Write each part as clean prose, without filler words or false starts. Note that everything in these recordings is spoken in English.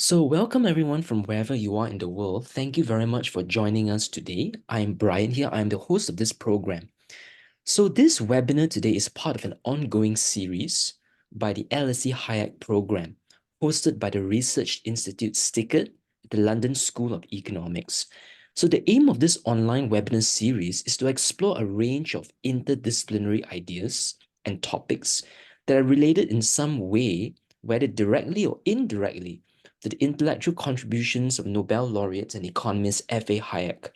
So, welcome everyone from wherever you are in the world. Thank you very much for joining us today. I'm Brian here. I'm the host of this program. So, this webinar today is part of an ongoing series by the LSE Hayek Programme, hosted by the Research Institute Stickett at the London School of Economics. So, the aim of this online webinar series is to explore a range of interdisciplinary ideas and topics that are related in some way, whether directly or indirectly, to the intellectual contributions of Nobel laureate and economist F.A. Hayek.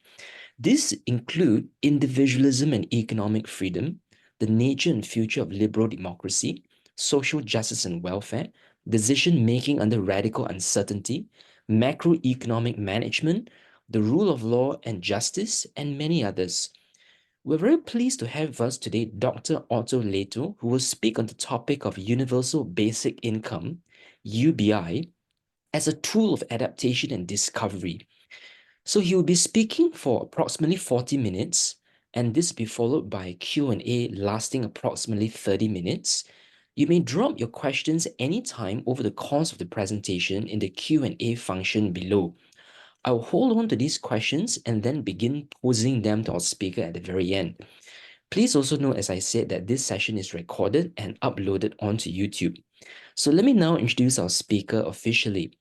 These include individualism and economic freedom, the nature and future of liberal democracy, social justice and welfare, decision-making under radical uncertainty, macroeconomic management, the rule of law and justice, and many others. We're very pleased to have with us today Dr. Otto Lehto, who will speak on the topic of universal basic income, UBI, as a tool of adaptation and discovery. So he will be speaking for approximately 40 minutes, and this will be followed by a Q&A lasting approximately 30 minutes. You may drop your questions anytime over the course of the presentation in the Q&A function below. I'll hold on to these questions and then begin posing them to our speaker at the very end. Please also note, as I said, that this session is recorded and uploaded onto YouTube. So let me now introduce our speaker officially.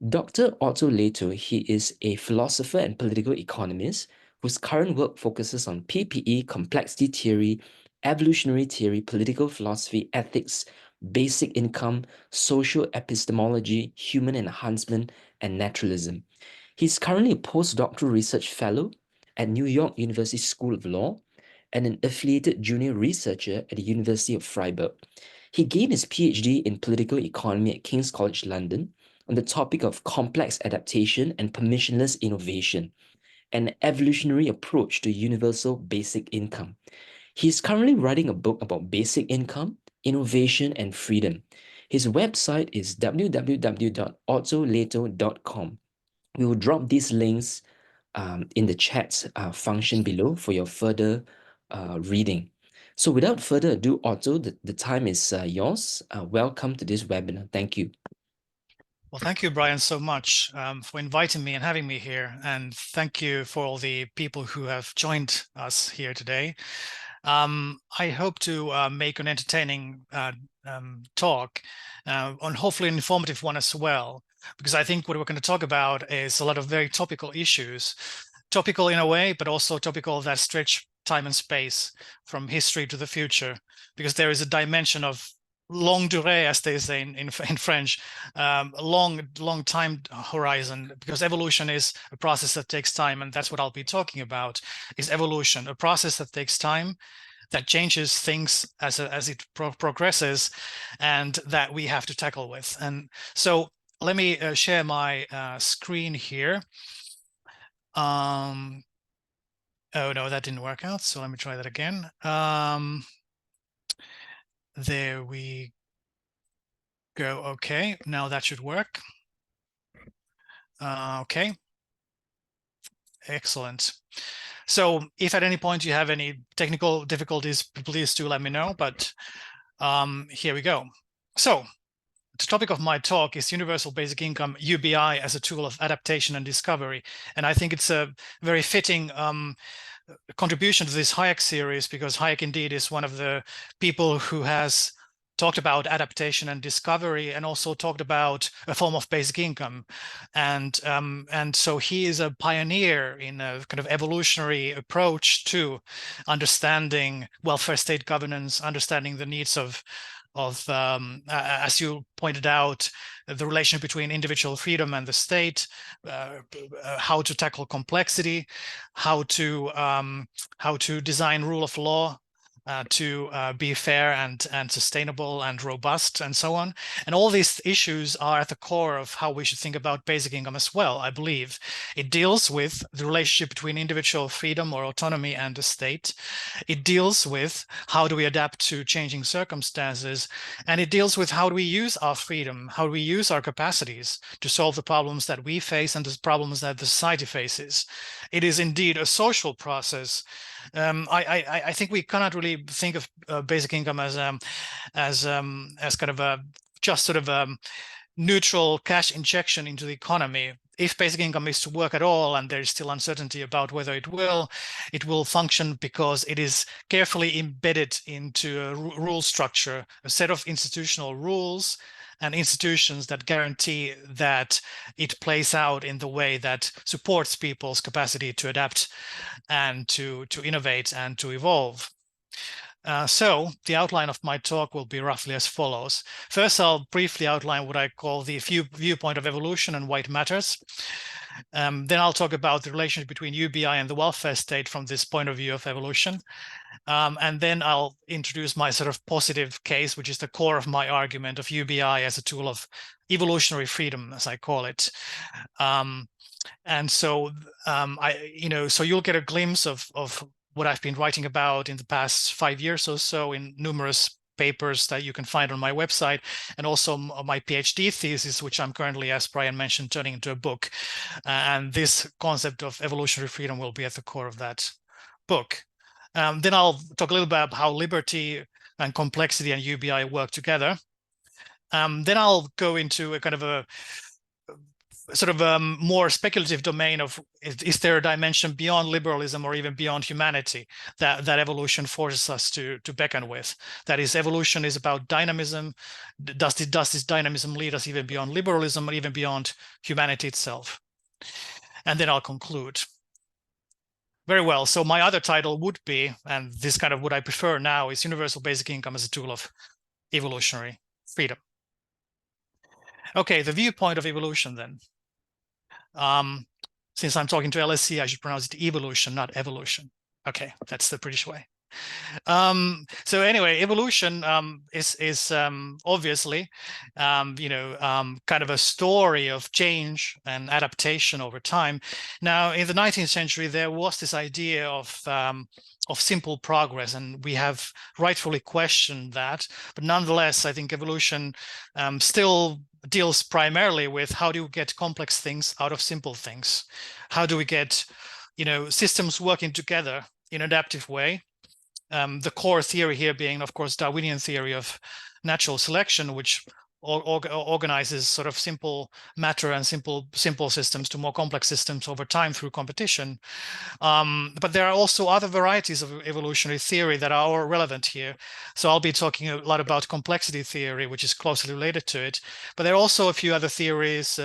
Dr. Otto Lehto, he is a philosopher and political economist whose current work focuses on PPE, complexity theory, evolutionary theory, political philosophy, ethics, basic income, social epistemology, human enhancement, and naturalism. He's currently a postdoctoral research fellow at New York University School of Law and an affiliated junior researcher at the University of Freiburg. He gained his PhD in political economy at King's College London on the topic of complex adaptation and permissionless innovation, an evolutionary approach to universal basic income. He's currently writing a book about basic income, innovation, and freedom. His website is www.ottolehto.com. We will drop these links in the chat function below for your further reading. So without further ado, Otto, the time is yours. Welcome to this webinar. Thank you. Well, thank you, Brian, so much for inviting me and having me here. And thank you for all the people who have joined us here today. I hope to make an entertaining talk on hopefully an informative one as well, because I think what we're going to talk about is a lot of very topical issues, topical in a way, but also topical that stretch time and space from history to the future, because there is a dimension of longue durée, as they say in French, a long time horizon, because evolution is a process that takes time, and that's what I'll be talking about, is evolution, a process that takes time, that changes things as it progresses, and that we have to tackle with. And so let me share my screen here. Oh no, that didn't work out, so let me try that again. There we go. Okay, now that should work. Okay, excellent. So if at any point you have any technical difficulties, please do let me know, but here we go. So the topic of my talk is universal basic income, UBI, as a tool of adaptation and discovery. And I think it's a very fitting contribution to this Hayek series, because Hayek indeed is one of the people who has talked about adaptation and discovery, and also talked about a form of basic income. And so he is a pioneer in a kind of evolutionary approach to understanding welfare state governance, understanding the needs of as you pointed out, the relation between individual freedom and the state, how to tackle complexity, how to design rule of law to be fair and sustainable and robust, and so on. And all these issues are at the core of how we should think about basic income as well, I believe. It deals with the relationship between individual freedom or autonomy and the state. It deals with how do we adapt to changing circumstances, and it deals with how do we use our freedom, how do we use our capacities to solve the problems that we face and the problems that the society faces. It is indeed a social process. I think we cannot really think of basic income as kind of a just sort of neutral cash injection into the economy. If basic income is to work at all, and there is still uncertainty about whether it will function because it is carefully embedded into a rule structure, a set of institutional rules and institutions that guarantee that it plays out in the way that supports people's capacity to adapt and to innovate and to evolve. So the outline of my talk will be roughly as follows. First, I'll briefly outline what I call the viewpoint of evolution and why it matters. Then I'll talk about the relationship between UBI and the welfare state from this point of view of evolution. And then I'll introduce my sort of positive case, which is the core of my argument of UBI as a tool of evolutionary freedom, as I call it. And so, so you'll get a glimpse of what I've been writing about in the past 5 years or so in numerous papers that you can find on my website, and also my PhD thesis, which I'm currently, as Brian mentioned, turning into a book. And this concept of evolutionary freedom will be at the core of that book. Then I'll talk a little bit about how liberty and complexity and UBI work together. Then I'll go into a kind of a sort of a more speculative domain of, is there a dimension beyond liberalism or even beyond humanity that evolution forces us to beckon with? That is, evolution is about dynamism. Does this dynamism lead us even beyond liberalism or even beyond humanity itself? And then I'll conclude. Very well. So my other title would be, and this kind of what I prefer now, is Universal Basic Income as a Tool of Evolutionary Freedom. Okay, the viewpoint of evolution then. Since I'm talking to LSE, I should pronounce it evolution, not evolution. Okay, that's the British way. So anyway, evolution is obviously, kind of a story of change and adaptation over time. Now, in the 19th century, there was this idea of simple progress, and we have rightfully questioned that. But nonetheless, I think evolution still deals primarily with how do we get complex things out of simple things? How do we get, systems working together in an adaptive way? The core theory here being, of course, Darwinian theory of natural selection, which organizes sort of simple matter and simple systems to more complex systems over time through competition. But there are also other varieties of evolutionary theory that are relevant here. So I'll be talking a lot about complexity theory, which is closely related to it. But there are also a few other theories,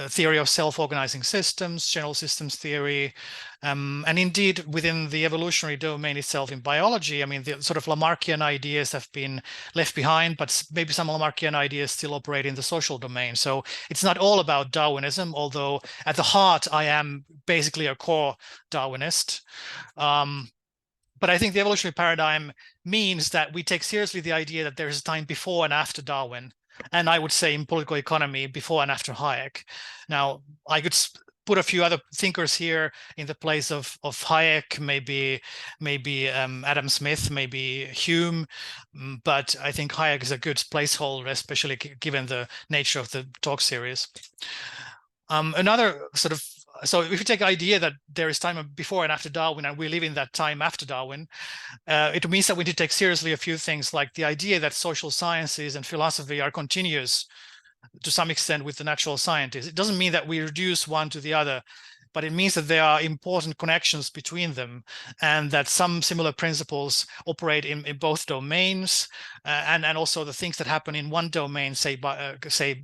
theory of self-organizing systems, general systems theory, and indeed, within the evolutionary domain itself in biology, I mean, the sort of Lamarckian ideas have been left behind, but maybe some Lamarckian ideas still operate in the social domain. So it's not all about Darwinism, although at the heart, I am basically a core Darwinist. But I think the evolutionary paradigm means that we take seriously the idea that there is a time before and after Darwin. And I would say in political economy, before and after Hayek. Now, I could put a few other thinkers here in the place of Hayek, maybe Adam Smith, maybe Hume, but I think Hayek is a good placeholder, especially given the nature of the talk series. Another sort of, so if you take the idea that there is time before and after Darwin, and we live in that time after Darwin, it means that we need to take seriously a few things, like the idea that social sciences and philosophy are continuous to some extent with the natural scientists. It doesn't mean that we reduce one to the other, but it means that there are important connections between them, and that some similar principles operate in both domains, and also the things that happen in one domain, say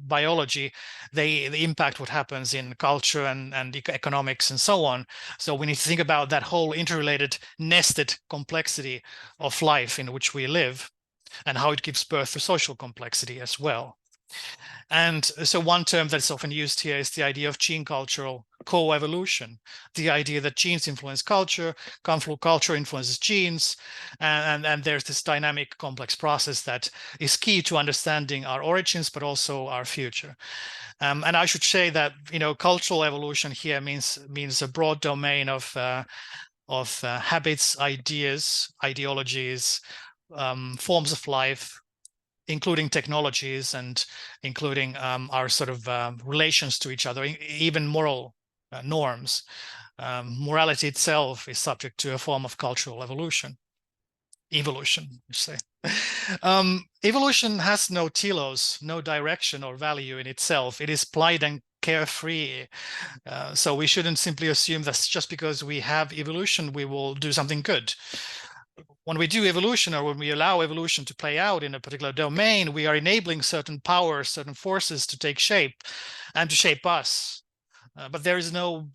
biology, they impact what happens in culture and economics and so on. So we need to think about that whole interrelated, nested complexity of life in which we live, and how it gives birth to social complexity as well. And so one term that's often used here is the idea of gene cultural co-evolution, the idea that genes influence culture, culture influences genes, and there's this dynamic complex process that is key to understanding our origins, but also our future. And I should say that, cultural evolution here means a broad domain of habits, ideas, ideologies, forms of life, including technologies and including our sort of relations to each other, even moral norms. Morality itself is subject to a form of cultural evolution. evolution, you say. Evolution has no telos, no direction or value in itself. It is plied and carefree. So we shouldn't simply assume that just because we have evolution, we will do something good. When we do evolution, or when we allow evolution to play out in a particular domain, we are enabling certain powers, certain forces to take shape and to shape us. But there is no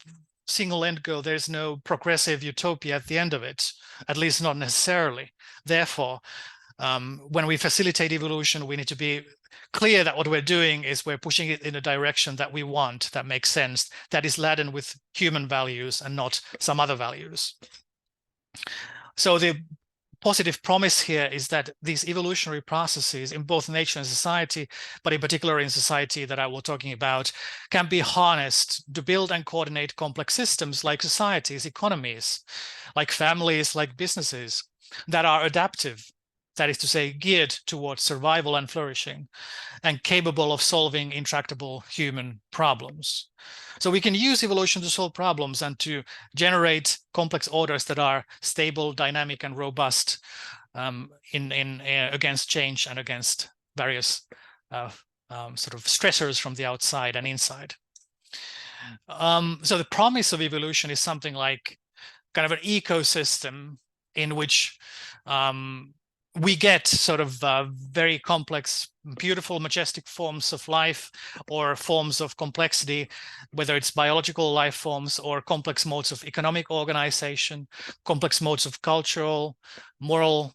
single end goal. There's no progressive utopia at the end of it, at least not necessarily. Therefore, when we facilitate evolution, we need to be clear that what we're doing is we're pushing it in a direction that we want, that makes sense, that is laden with human values and not some other values. So the positive promise here is that these evolutionary processes in both nature and society, but in particular in society that I was talking about, can be harnessed to build and coordinate complex systems like societies, economies, like families, like businesses that are adaptive, that is to say, geared towards survival and flourishing, and capable of solving intractable human problems. So we can use evolution to solve problems and to generate complex orders that are stable, dynamic, and robust against change and against various sort of stressors from the outside and inside. So the promise of evolution is something like kind of an ecosystem in which we get sort of very complex, beautiful, majestic forms of life or forms of complexity, whether it's biological life forms or complex modes of economic organization, complex modes of cultural, moral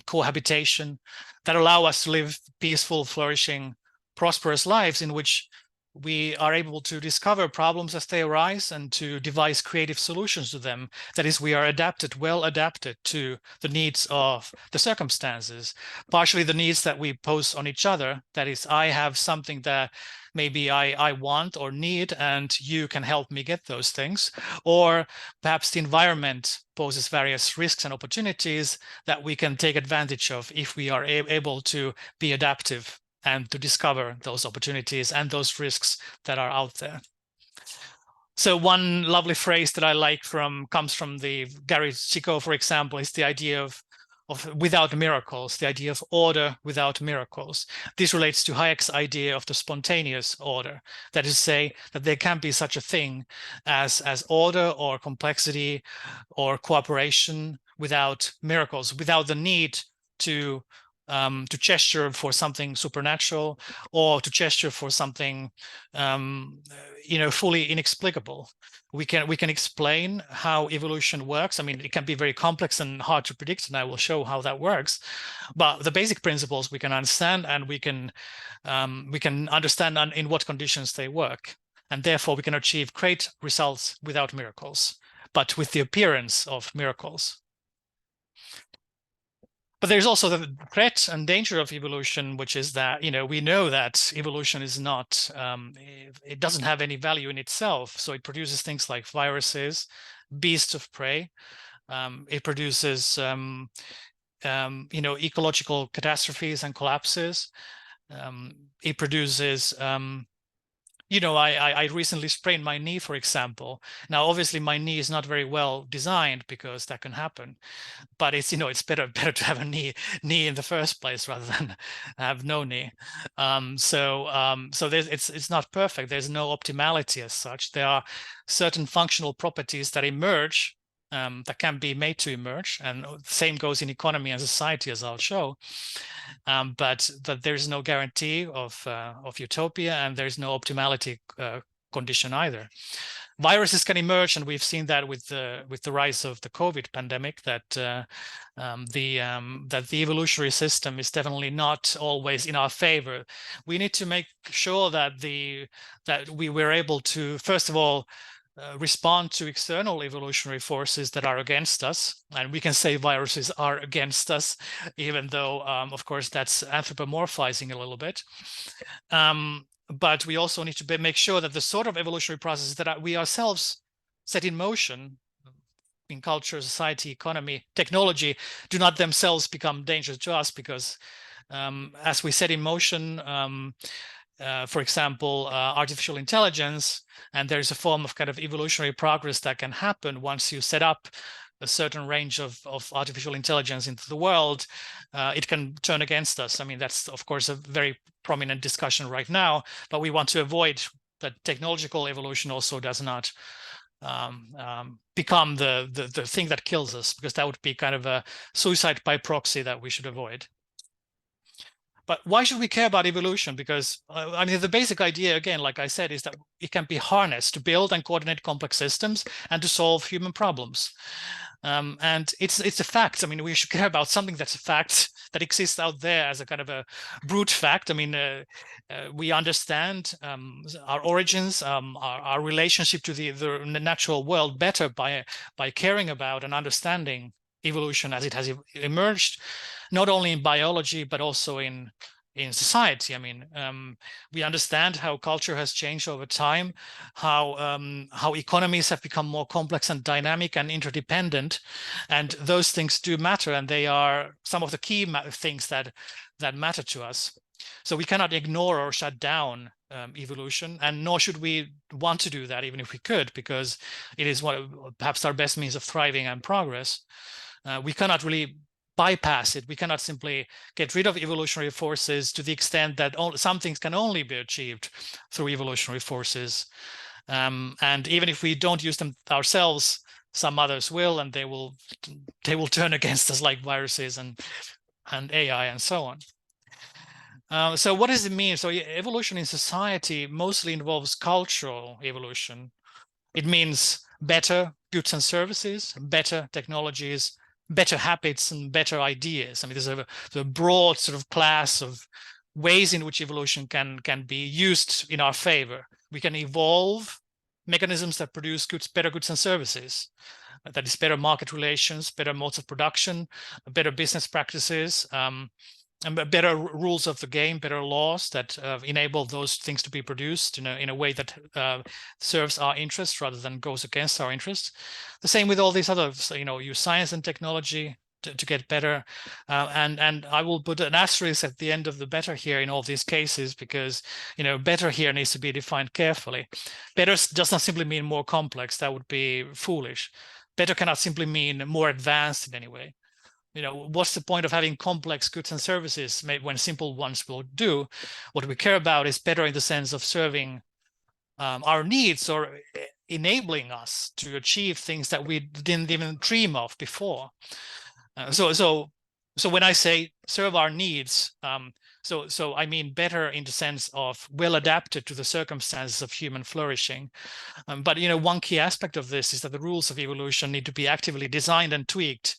cohabitation that allow us to live peaceful, flourishing, prosperous lives in which we are able to discover problems as they arise and to devise creative solutions to them. That is, we are adapted, well adapted to the needs of the circumstances, partially the needs that we pose on each other. That is, I have something that maybe I want or need, and you can help me get those things. Or perhaps the environment poses various risks and opportunities that we can take advantage of if we are able to be adaptive and to discover those opportunities and those risks that are out there. So one lovely phrase that I like comes from the Gary Chico, for example, is the idea of without miracles, the idea of order without miracles. This relates to Hayek's idea of the spontaneous order. That is to say that there can be such a thing as order or complexity or cooperation without miracles, without the need to gesture for something supernatural or to gesture for something fully inexplicable. We can explain how evolution works. I mean, it can be very complex and hard to predict, and I will show how that works. But the basic principles we can understand, and we can understand in what conditions they work, and therefore we can achieve great results without miracles, but with the appearance of miracles. But there's also the threat and danger of evolution, which is that, we know that evolution is not, it doesn't have any value in itself. So it produces things like viruses, beasts of prey. It produces, ecological catastrophes and collapses. It produces, I recently sprained my knee, for example. Now, obviously, my knee is not very well designed because that can happen. But it's it's better to have a knee in the first place rather than have no knee. So it's not perfect. There's no optimality as such. There are certain functional properties that emerge that can be made to emerge, and the same goes in economy and society, as I'll show. But there's no guarantee of utopia, and there's no optimality condition either. Viruses can emerge, and we've seen that with the rise of the COVID pandemic, that the evolutionary system is definitely not always in our favor. We need to make sure that we were able to, first of all, respond to external evolutionary forces that are against us. And we can say viruses are against us, even though, of course, that's anthropomorphizing a little bit. But we also need to make sure that the sort of evolutionary processes that we ourselves set in motion in culture, society, economy, technology, do not themselves become dangerous to us, because as we set in motion, for example, artificial intelligence, and there's a form of kind of evolutionary progress that can happen once you set up a certain range of artificial intelligence into the world, it can turn against us. I mean, that's of course a very prominent discussion right now, but we want to avoid that technological evolution also does not become the thing that kills us, because that would be kind of a suicide by proxy that we should avoid. But why should we care about evolution? Because I mean, the basic idea, again, like I said, is that it can be harnessed to build and coordinate complex systems and to solve human problems. And it's a fact. I mean, we should care about something that's a fact that exists out there as a kind of a brute fact. I mean, we understand our origins, our relationship to the natural world better by caring about and understanding evolution as it has emerged, not only in biology but also in society. I mean, we understand how culture has changed over time, how economies have become more complex and dynamic and interdependent, and those things do matter, and they are some of the key things that matter to us. So we cannot ignore or shut down evolution, and nor should we want to do that, even if we could, because it is perhaps our best means of thriving and progress. We cannot really bypass it. We cannot simply get rid of evolutionary forces to the extent that some things can only be achieved through evolutionary forces. And even if we don't use them ourselves, some others will, and they will turn against us, like viruses and AI and so on. So what does it mean? So evolution in society mostly involves cultural evolution. It means better goods and services, better technologies, better habits, and better ideas. I mean, there's a broad sort of class of ways in which evolution can be used in our favor. We can evolve mechanisms that produce better goods and services. That is, better market relations, better modes of production, better business practices, and better rules of the game, better laws that enable those things to be produced in a way that serves our interests rather than goes against our interests. The same with all these other, use science and technology to get better. And I will put an asterisk at the end of the better here in all these cases, because, better here needs to be defined carefully. Better does not simply mean more complex. That would be foolish. Better cannot simply mean more advanced in any way. What's the point of having complex goods and services when simple ones will do? What we care about is better in the sense of serving our needs, or enabling us to achieve things that we didn't even dream of before. So when I say serve our needs, so I mean better in the sense of well adapted to the circumstances of human flourishing. But one key aspect of this is that the rules of evolution need to be actively designed and tweaked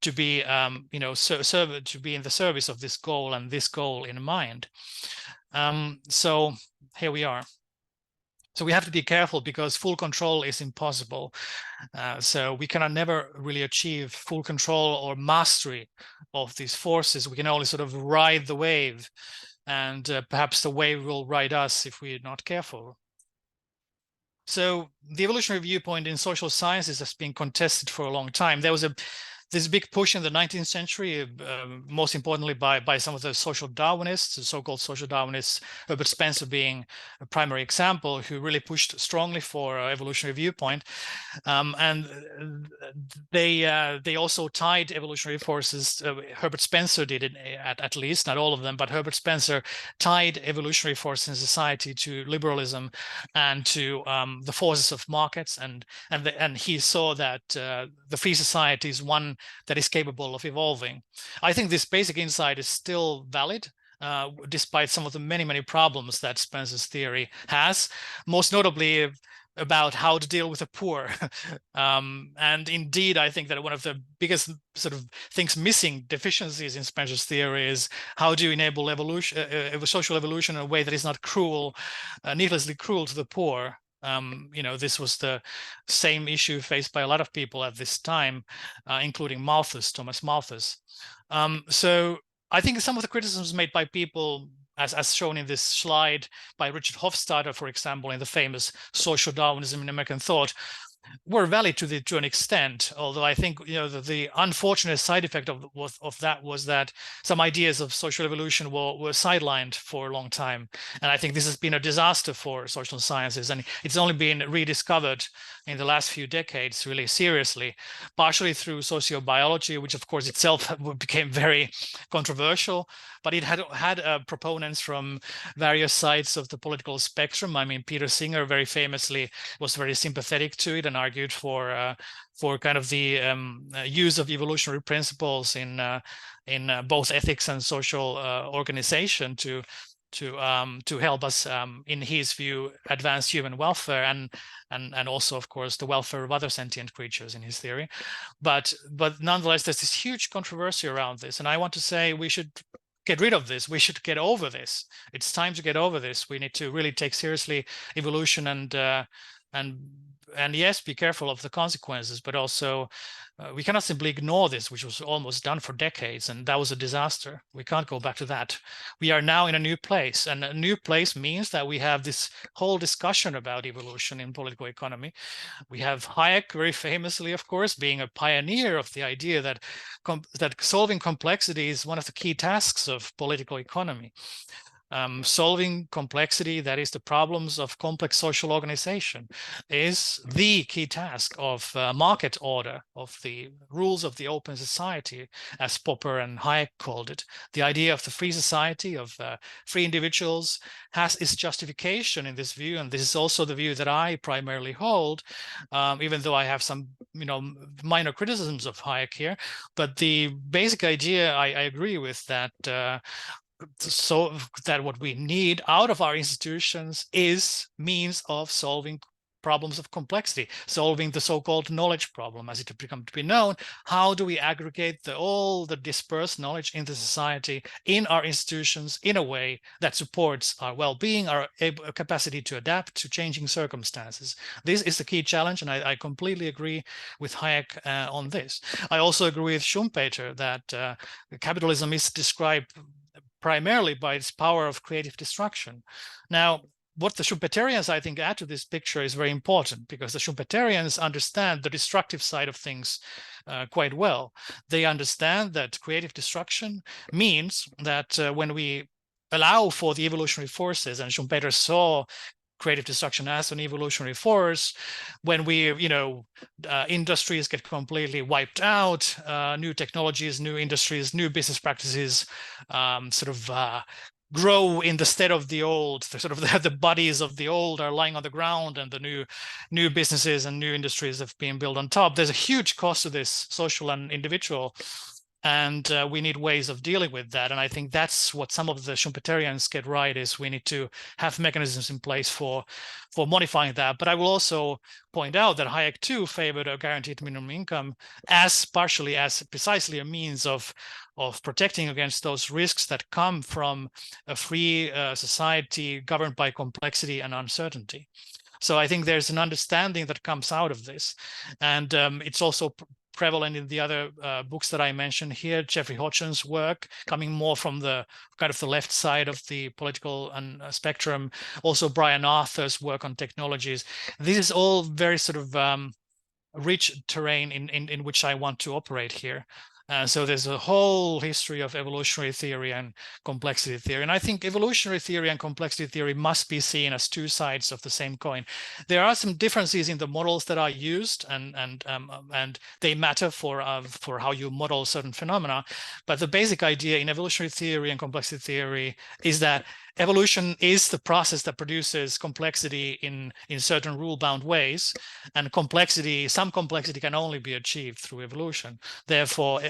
to be to be in the service of this goal, and this goal in mind. So here we are. So we have to be careful, because full control is impossible. So we cannot never really achieve full control or mastery of these forces. We can only sort of ride the wave, and perhaps the wave will ride us if we're not careful. So the evolutionary viewpoint in social sciences has been contested for a long time. There was this big push in the 19th century, most importantly by some of the social Darwinists, the so-called social Darwinists, Herbert Spencer being a primary example, who really pushed strongly for evolutionary viewpoint. And they also tied evolutionary forces. Herbert Spencer did it, at least, not all of them, but Herbert Spencer tied evolutionary forces in society to liberalism and to the forces of markets, and he saw that the free society is one that is capable of evolving. I think this basic insight is still valid, despite some of the many problems that Spencer's theory has, most notably about how to deal with the poor. And indeed, I think that one of the biggest sort of things missing, deficiencies in Spencer's theory, is how do you enable evolution, social evolution in a way that is not cruel, needlessly cruel to the poor. This was the same issue faced by a lot of people at this time, including Thomas Malthus. So I think some of the criticisms made by people, as shown in this slide by Richard Hofstadter, for example, in the famous Social Darwinism in American Thought, were valid to an extent, although I think the unfortunate side effect of that was that some ideas of social evolution were sidelined for a long time, and I think this has been a disaster for social sciences, and it's only been rediscovered in the last few decades really seriously, partially through sociobiology, which of course itself became very controversial, but it had proponents from various sides of the political spectrum. I mean, Peter Singer very famously was very sympathetic to it and argued for kind of the use of evolutionary principles in both ethics and social organization to help us, in his view, advance human welfare and also, of course, the welfare of other sentient creatures in his theory. But nonetheless, there's this huge controversy around this, and I want to say we should get rid of this. We should get over this. It's time to get over this. We need to really take seriously evolution and yes, be careful of the consequences, but also we cannot simply ignore this, which was almost done for decades, and that was a disaster. We can't go back to that. We are now in a new place, and a new place means that we have this whole discussion about evolution in political economy. We have Hayek, very famously, of course, being a pioneer of the idea that solving complexity is one of the key tasks of political economy. Solving complexity, that is the problems of complex social organization, is the key task of market order, of the rules of the open society, as Popper and Hayek called it. The idea of the free society, of free individuals, has its justification in this view, and this is also the view that I primarily hold, even though I have some minor criticisms of Hayek here. But the basic idea I agree with, that so that what we need out of our institutions is means of solving problems of complexity, solving the so-called knowledge problem, as it has become to be known. How do we aggregate all the dispersed knowledge in the society, in our institutions, in a way that supports our well-being, our capacity to adapt to changing circumstances? This is the key challenge, and I completely agree with Hayek on this. I also agree with Schumpeter that capitalism is described primarily by its power of creative destruction. Now, what the Schumpeterians, I think, add to this picture is very important, because the Schumpeterians understand the destructive side of things quite well. They understand that creative destruction means that when we allow for the evolutionary forces, and Schumpeter saw creative destruction as an evolutionary force, when we, industries get completely wiped out, new technologies, new industries, new business practices grow in the stead of the old. The bodies of the old are lying on the ground, and the new businesses and new industries have been built on top. There's a huge cost to this, social and individual, and we need ways of dealing with that. And I think that's what some of the Schumpeterians get right, is we need to have mechanisms in place for modifying that. But I will also point out that Hayek too favored a guaranteed minimum income as precisely a means of protecting against those risks that come from a free society governed by complexity and uncertainty. So I think there's an understanding that comes out of this, and it's also prevalent in the other books that I mentioned here. Jeffrey Hodgson's work, coming more from the kind of the left side of the political spectrum. Also Brian Arthur's work on technologies. This is all very rich terrain in which I want to operate here. So there's a whole history of evolutionary theory and complexity theory. And I think evolutionary theory and complexity theory must be seen as two sides of the same coin. There are some differences in the models that are used, and they matter for how you model certain phenomena. But the basic idea in evolutionary theory and complexity theory is that evolution is the process that produces complexity in certain rule-bound ways, and some complexity can only be achieved through evolution. Therefore,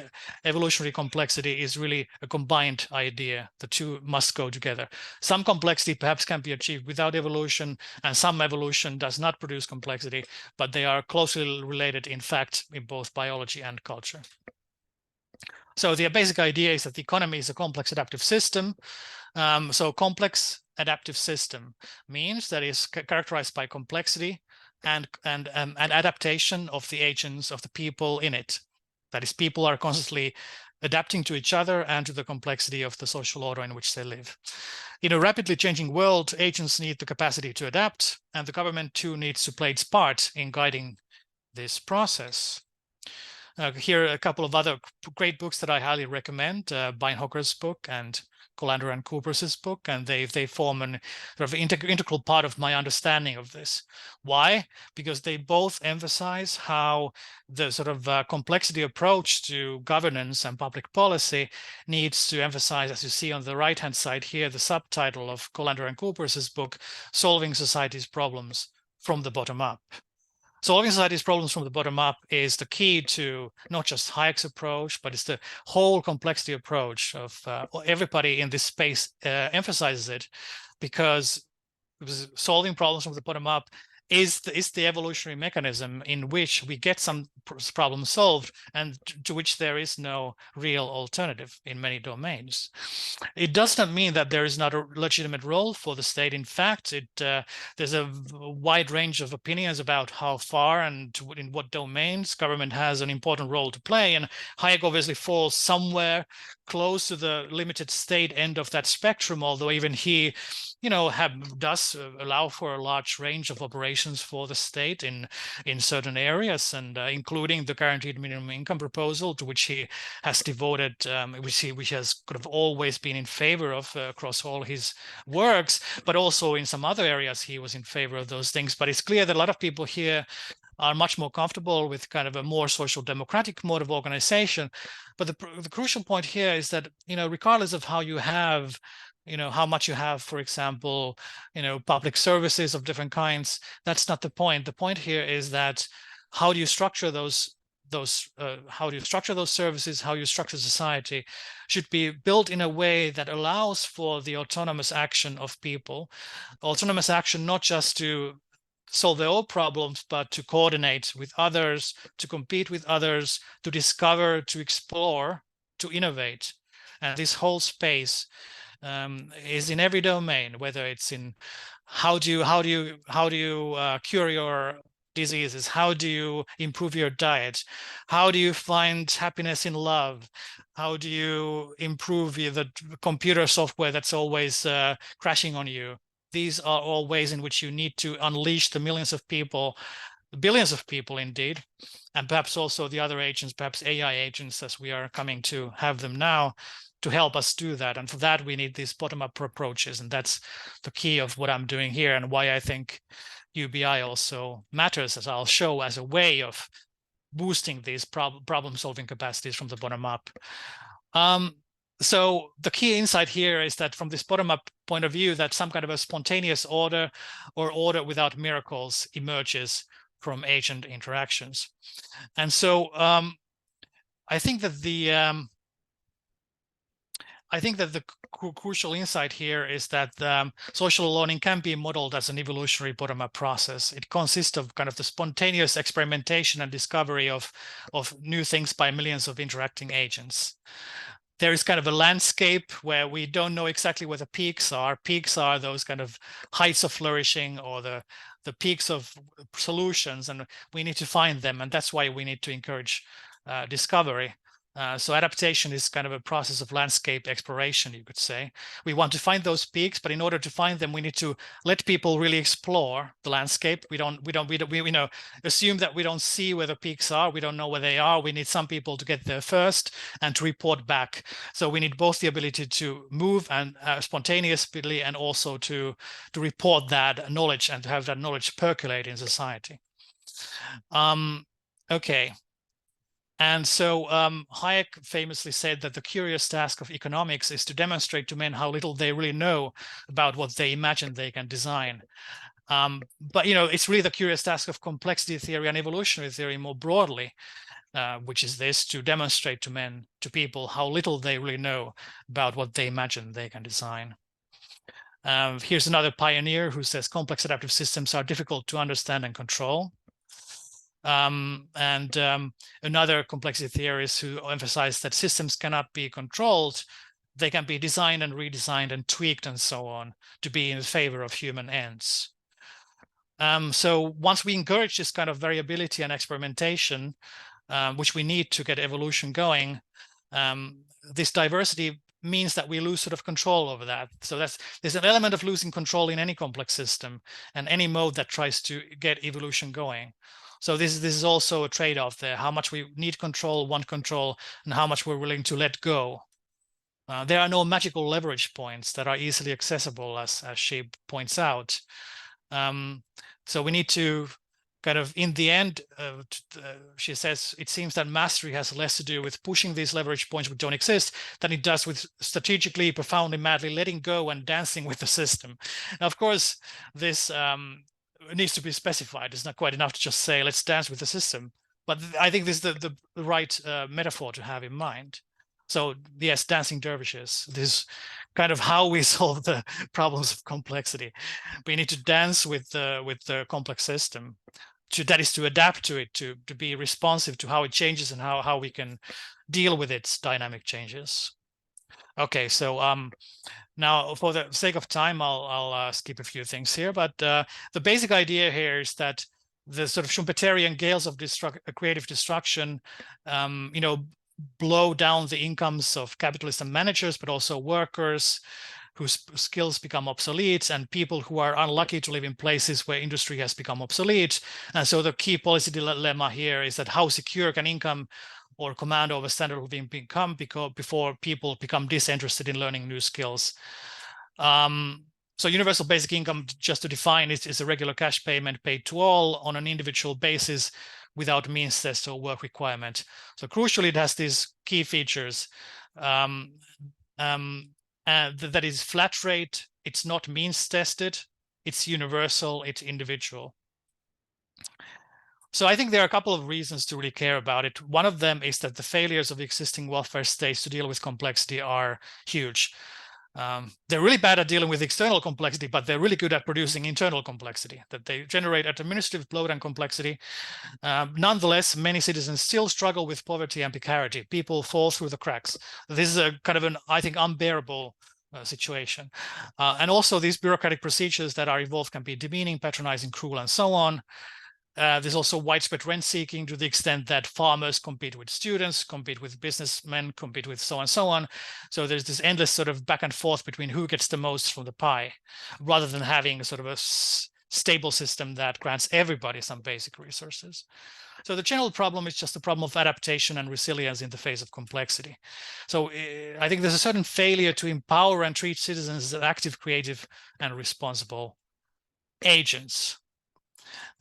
evolutionary complexity is really a combined idea. The two must go together. Some complexity perhaps can be achieved without evolution, and some evolution does not produce complexity, but they are closely related, in fact, in both biology and culture. So the basic idea is that the economy is a complex adaptive system. So complex adaptive system means that it's characterized by complexity and adaptation of the agents, of the people in it. That is, people are constantly adapting to each other and to the complexity of the social order in which they live. In a rapidly changing world, agents need the capacity to adapt, and the government too needs to play its part in guiding this process. Here are a couple of other great books that I highly recommend, Beinhocker's book and Colander and Cooper's book, and they form an sort of integral part of my understanding of this. Why? Because they both emphasize how the sort of complexity approach to governance and public policy needs to emphasize, as you see on the right-hand side here, the subtitle of Colander and Cooper's book, Solving Society's Problems from the Bottom Up. Solving society's problems from the bottom up is the key to not just Hayek's approach, but it's the whole complexity approach of everybody in this space emphasizes it, because solving problems from the bottom up is the evolutionary mechanism in which we get some problems solved and to which there is no real alternative in many domains. It does not mean that there is not a legitimate role for the state. In fact, there's a wide range of opinions about how far and in what domains government has an important role to play. And Hayek obviously falls somewhere close to the limited state end of that spectrum, although even he does allow for a large range of operations for the state in certain areas, and including the guaranteed minimum income proposal, to which he has devoted, which has kind of always been in favor of across all his works, but also in some other areas he was in favor of those things. But it's clear that a lot of people here are much more comfortable with kind of a more social democratic mode of organization. But the crucial point here is that, regardless of how you have, how much you have, for example, public services of different kinds, that's not the point. The point here is that how do you structure those how do you structure those services, how you structure society, should be built in a way that allows for the autonomous action of people. Autonomous action, not just to solve their own problems, but to coordinate with others, to compete with others, to discover, to explore, to innovate. And this whole space is in every domain, whether it's in how do you cure your diseases, how do you improve your diet, how do you find happiness in love, how do you improve the computer software that's always crashing on you. These are all ways in which you need to unleash the millions of people, billions of people indeed, and perhaps also the other agents, perhaps AI agents, as we are coming to have them now, to help us do that. And for that, we need these bottom-up approaches. And that's the key of what I'm doing here, and why I think UBI also matters, as I'll show, as a way of boosting these problem-solving capacities from the bottom up. So the key insight here is that from this bottom-up point of view, that some kind of a spontaneous order or order without miracles emerges from agent interactions. And so I think that the crucial insight here is that social learning can be modeled as an evolutionary bottom-up process. It consists of kind of the spontaneous experimentation and discovery of new things by millions of interacting agents. There is kind of a landscape where we don't know exactly where the peaks are. Peaks are those kind of heights of flourishing, or the peaks of solutions, and we need to find them. And that's why we need to encourage discovery. So adaptation is kind of a process of landscape exploration, you could say. We want to find those peaks, but in order to find them, we need to let people really explore the landscape. We assume that we don't see where the peaks are. We don't know where they are. We need some people to get there first and to report back. So we need both the ability to move and spontaneously, and also to report that knowledge and to have that knowledge percolate in society. Okay. And so Hayek famously said that the curious task of economics is to demonstrate to men how little they really know about what they imagine they can design. But it's really the curious task of complexity theory and evolutionary theory more broadly, which is this: to demonstrate to people how little they really know about what they imagine they can design. Here's another pioneer who says complex adaptive systems are difficult to understand and control. Another complexity theorist who emphasized that systems cannot be controlled, they can be designed and redesigned and tweaked and so on to be in favor of human ends. So once we encourage this kind of variability and experimentation, which we need to get evolution going, this diversity means that we lose sort of control over that. So there's an element of losing control in any complex system and any mode that tries to get evolution going. So this is also a trade-off there, how much we need control, want control, and how much we're willing to let go. There are no magical leverage points that are easily accessible, as she points out. So we need to kind of, in the end, she says, it seems that mastery has less to do with pushing these leverage points which don't exist than it does with strategically, profoundly, madly letting go and dancing with the system. Now, of course, this needs to be specified. It's not quite enough to just say, let's dance with the system. But I think this is the right metaphor to have in mind. So yes, dancing dervishes. This is kind of how we solve the problems of complexity. We need to dance with the complex system. That is to adapt to it, to be responsive to how it changes and how we can deal with its dynamic changes. Okay, so now for the sake of time, I'll skip a few things here, but the basic idea here is that the sort of Schumpeterian gales of creative destruction, blow down the incomes of capitalists and managers, but also workers whose skills become obsolete and people who are unlucky to live in places where industry has become obsolete. And so the key policy dilemma here is that how secure can income or command over standard of living become before people become disinterested in learning new skills. So universal basic income, just to define, is a regular cash payment paid to all on an individual basis without means test or work requirement. So crucially, it has these key features. That is flat rate, it's not means tested, it's universal, it's individual. So I think there are a couple of reasons to really care about it. One of them is that the failures of existing welfare states to deal with complexity are huge. They're really bad at dealing with external complexity, but they're really good at producing internal complexity, that they generate administrative bloat and complexity. Nonetheless, many citizens still struggle with poverty and precarity. People fall through the cracks. This is a kind of an, I think, unbearable situation. And also these bureaucratic procedures that are involved can be demeaning, patronizing, cruel, and so on. There's also widespread rent seeking to the extent that farmers compete with students, compete with businessmen, compete with so on. So there's this endless sort of back and forth between who gets the most from the pie, rather than having a sort of a stable system that grants everybody some basic resources. So the general problem is just the problem of adaptation and resilience in the face of complexity. So I think there's a certain failure to empower and treat citizens as active, creative, and responsible agents.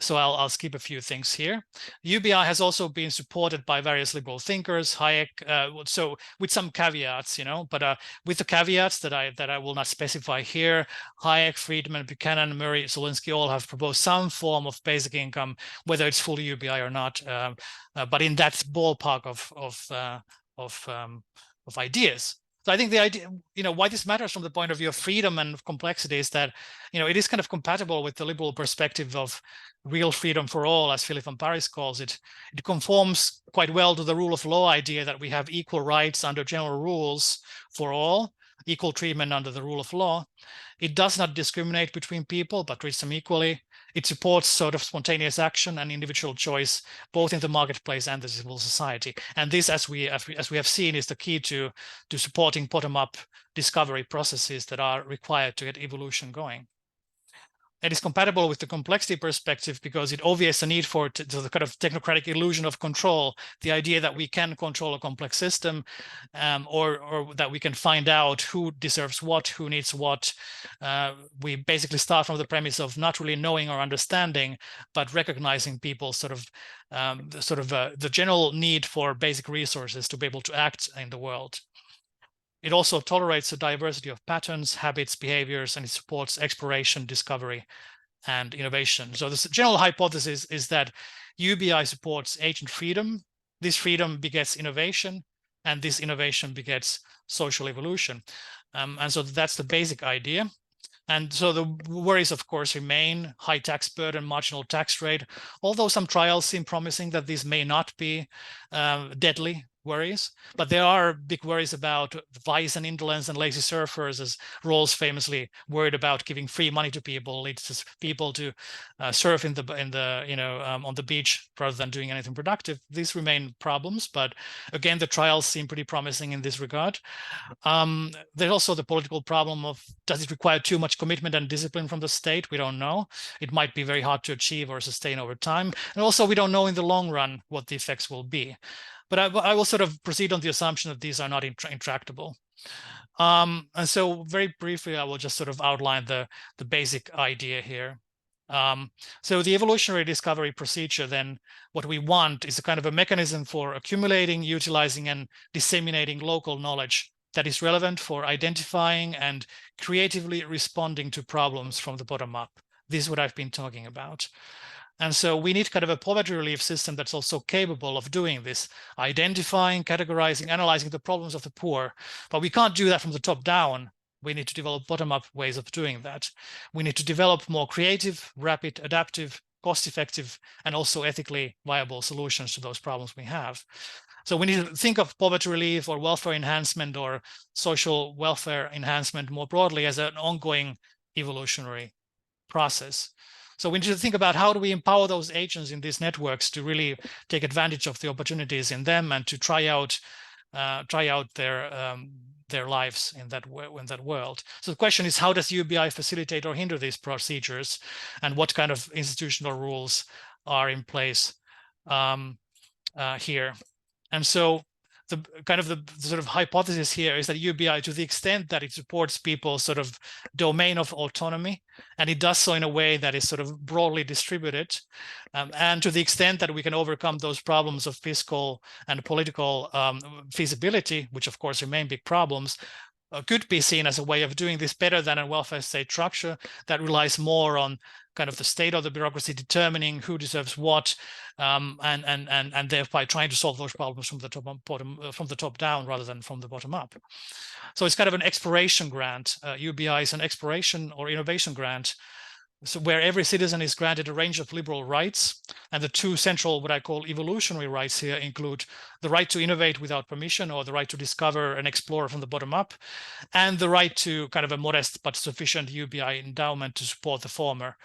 So I'll skip a few things here. UBI has also been supported by various liberal thinkers, Hayek, so with some caveats, but with the caveats that I will not specify here, Hayek, Friedman, Buchanan, Murray, Zolinsky all have proposed some form of basic income, whether it's fully UBI or not, but in that ballpark of ideas. So I think the idea, why this matters from the point of view of freedom and complexity is that, it is kind of compatible with the liberal perspective of real freedom for all, as Philip von Parijs calls it. It conforms quite well to the rule of law idea that we have equal rights under general rules for all, equal treatment under the rule of law. It does not discriminate between people, but treats them equally. It supports sort of spontaneous action and individual choice, both in the marketplace and the civil society. And this, as we have seen, is the key to supporting bottom-up discovery processes that are required to get evolution going. It is compatible with the complexity perspective because it obviates the need for the kind of technocratic illusion of control, the idea that we can control a complex system, or that we can find out who deserves what, who needs what. We basically start from the premise of not really knowing or understanding, but recognizing people's the general need for basic resources to be able to act in the world. It also tolerates a diversity of patterns, habits, behaviors, and it supports exploration, discovery, and innovation. So the general hypothesis is that UBI supports agent freedom. This freedom begets innovation, and this innovation begets social evolution. And so that's the basic idea. And so the worries, of course, remain: high tax burden, marginal tax rate, although some trials seem promising that these may not be deadly. worries, but there are big worries about vice and indolence and lazy surfers, as Rawls famously worried about giving free money to people leads people to surf in the on the beach rather than doing anything productive. These remain problems, but again, the trials seem pretty promising in this regard. There's also the political problem of, does it require too much commitment and discipline from the state? We don't know. It might be very hard to achieve or sustain over time, and also we don't know in the long run what the effects will be. But I will sort of proceed on the assumption that these are not intractable. And so very briefly, I will just sort of outline the basic idea here. So the evolutionary discovery procedure, then, what we want is a kind of a mechanism for accumulating, utilizing, and disseminating local knowledge that is relevant for identifying and creatively responding to problems from the bottom up. This is what I've been talking about. And so we need kind of a poverty relief system that's also capable of doing this, identifying, categorizing, analyzing the problems of the poor. But we can't do that from the top down. We need to develop bottom-up ways of doing that. We need to develop more creative, rapid, adaptive, cost-effective, and also ethically viable solutions to those problems we have. So we need to think of poverty relief or welfare enhancement or social welfare enhancement more broadly as an ongoing evolutionary process. So we need to think about, how do we empower those agents in these networks to really take advantage of the opportunities in them and to try out their lives in that world. So the question is, how does UBI facilitate or hinder these procedures, and what kind of institutional rules are in place here? And so the sort of hypothesis here is that UBI, to the extent that it supports people's sort of domain of autonomy, and it does so in a way that is sort of broadly distributed, and to the extent that we can overcome those problems of fiscal and political feasibility, which of course remain big problems, could be seen as a way of doing this better than a welfare state structure that relies more on kind of the state or the bureaucracy determining who deserves what, and thereby trying to solve those problems from the top down rather than from the bottom up. So it's kind of an exploration grant. UBI is an exploration or innovation grant, so where every citizen is granted a range of liberal rights, and the two central, what I call evolutionary rights here, include the right to innovate without permission, or the right to discover and explore from the bottom up, and the right to kind of a modest but sufficient UBI endowment to support the former.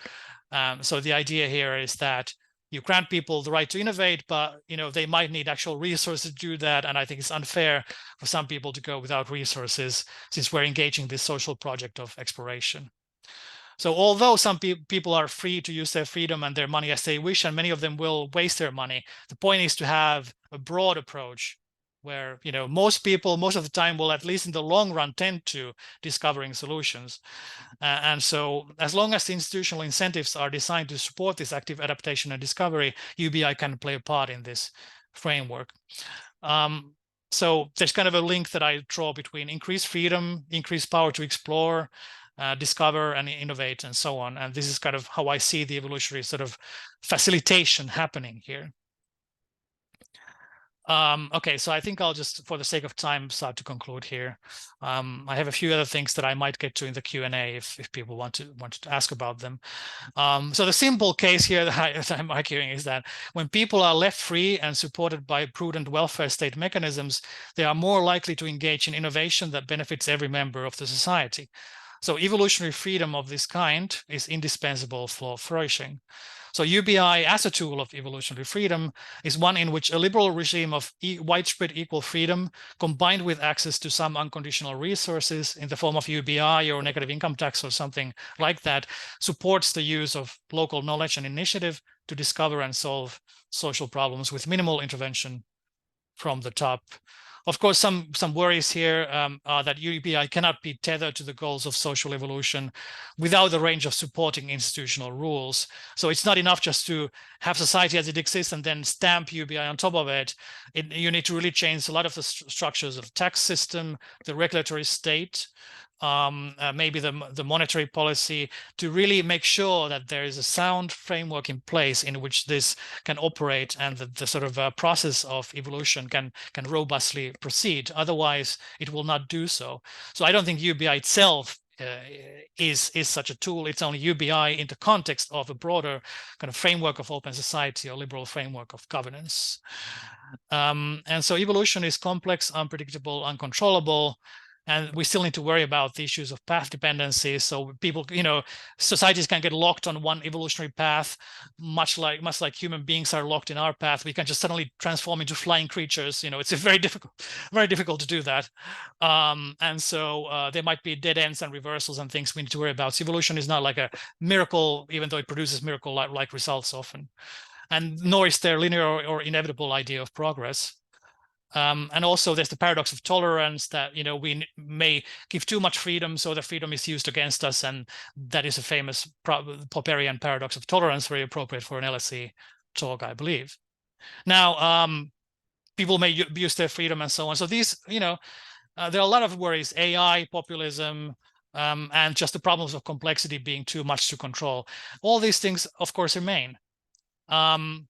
So the idea here is that you grant people the right to innovate, but they might need actual resources to do that, and I think it's unfair for some people to go without resources, since we're engaging this social project of exploration. So although some people are free to use their freedom and their money as they wish, and many of them will waste their money, the point is to have a broad approach where most people, most of the time, will, at least in the long run, tend to discovering solutions. And so as long as the institutional incentives are designed to support this active adaptation and discovery, UBI can play a part in this framework. So there's kind of a link that I draw between increased freedom, increased power to explore, discover and innovate, and so on. And this is kind of how I see the evolutionary sort of facilitation happening here. Okay, so I think I'll just, for the sake of time, start to conclude here. I have a few other things that I might get to in the Q&A if people want to ask about them. So the simple case here that I'm arguing is that when people are left free and supported by prudent welfare state mechanisms, they are more likely to engage in innovation that benefits every member of the society. So evolutionary freedom of this kind is indispensable for flourishing. So UBI, as a tool of evolutionary freedom, is one in which a liberal regime of widespread equal freedom, combined with access to some unconditional resources in the form of UBI or negative income tax or something like that, supports the use of local knowledge and initiative to discover and solve social problems with minimal intervention from the top. Of course, some worries here are that UBI cannot be tethered to the goals of social evolution without the range of supporting institutional rules. So it's not enough just to have society as it exists and then stamp UBI on top of it. You need to really change a lot of the structures of the tax system, the regulatory state, maybe the monetary policy, to really make sure that there is a sound framework in place in which this can operate, and that the sort of process of evolution can robustly proceed. Otherwise, it will not do so. So I don't think UBI itself is such a tool. It's only UBI in the context of a broader kind of framework of open society or liberal framework of governance. And so evolution is complex, unpredictable, uncontrollable, and we still need to worry about the issues of path dependency. So people, societies can get locked on one evolutionary path, much like human beings are locked in our path. We can just suddenly transform into flying creatures. It's very difficult to do that. And so there might be dead ends and reversals and things we need to worry about. So evolution is not like a miracle, even though it produces miracle-like results often. And nor is there linear or inevitable idea of progress. And also there's the paradox of tolerance that, we may give too much freedom, so the freedom is used against us. And that is a famous Popperian paradox of tolerance, very appropriate for an LSE talk, I believe. Now, people may abuse their freedom and so on. So these, there are a lot of worries, AI, populism, and just the problems of complexity being too much to control. All these things, of course, remain. Okay,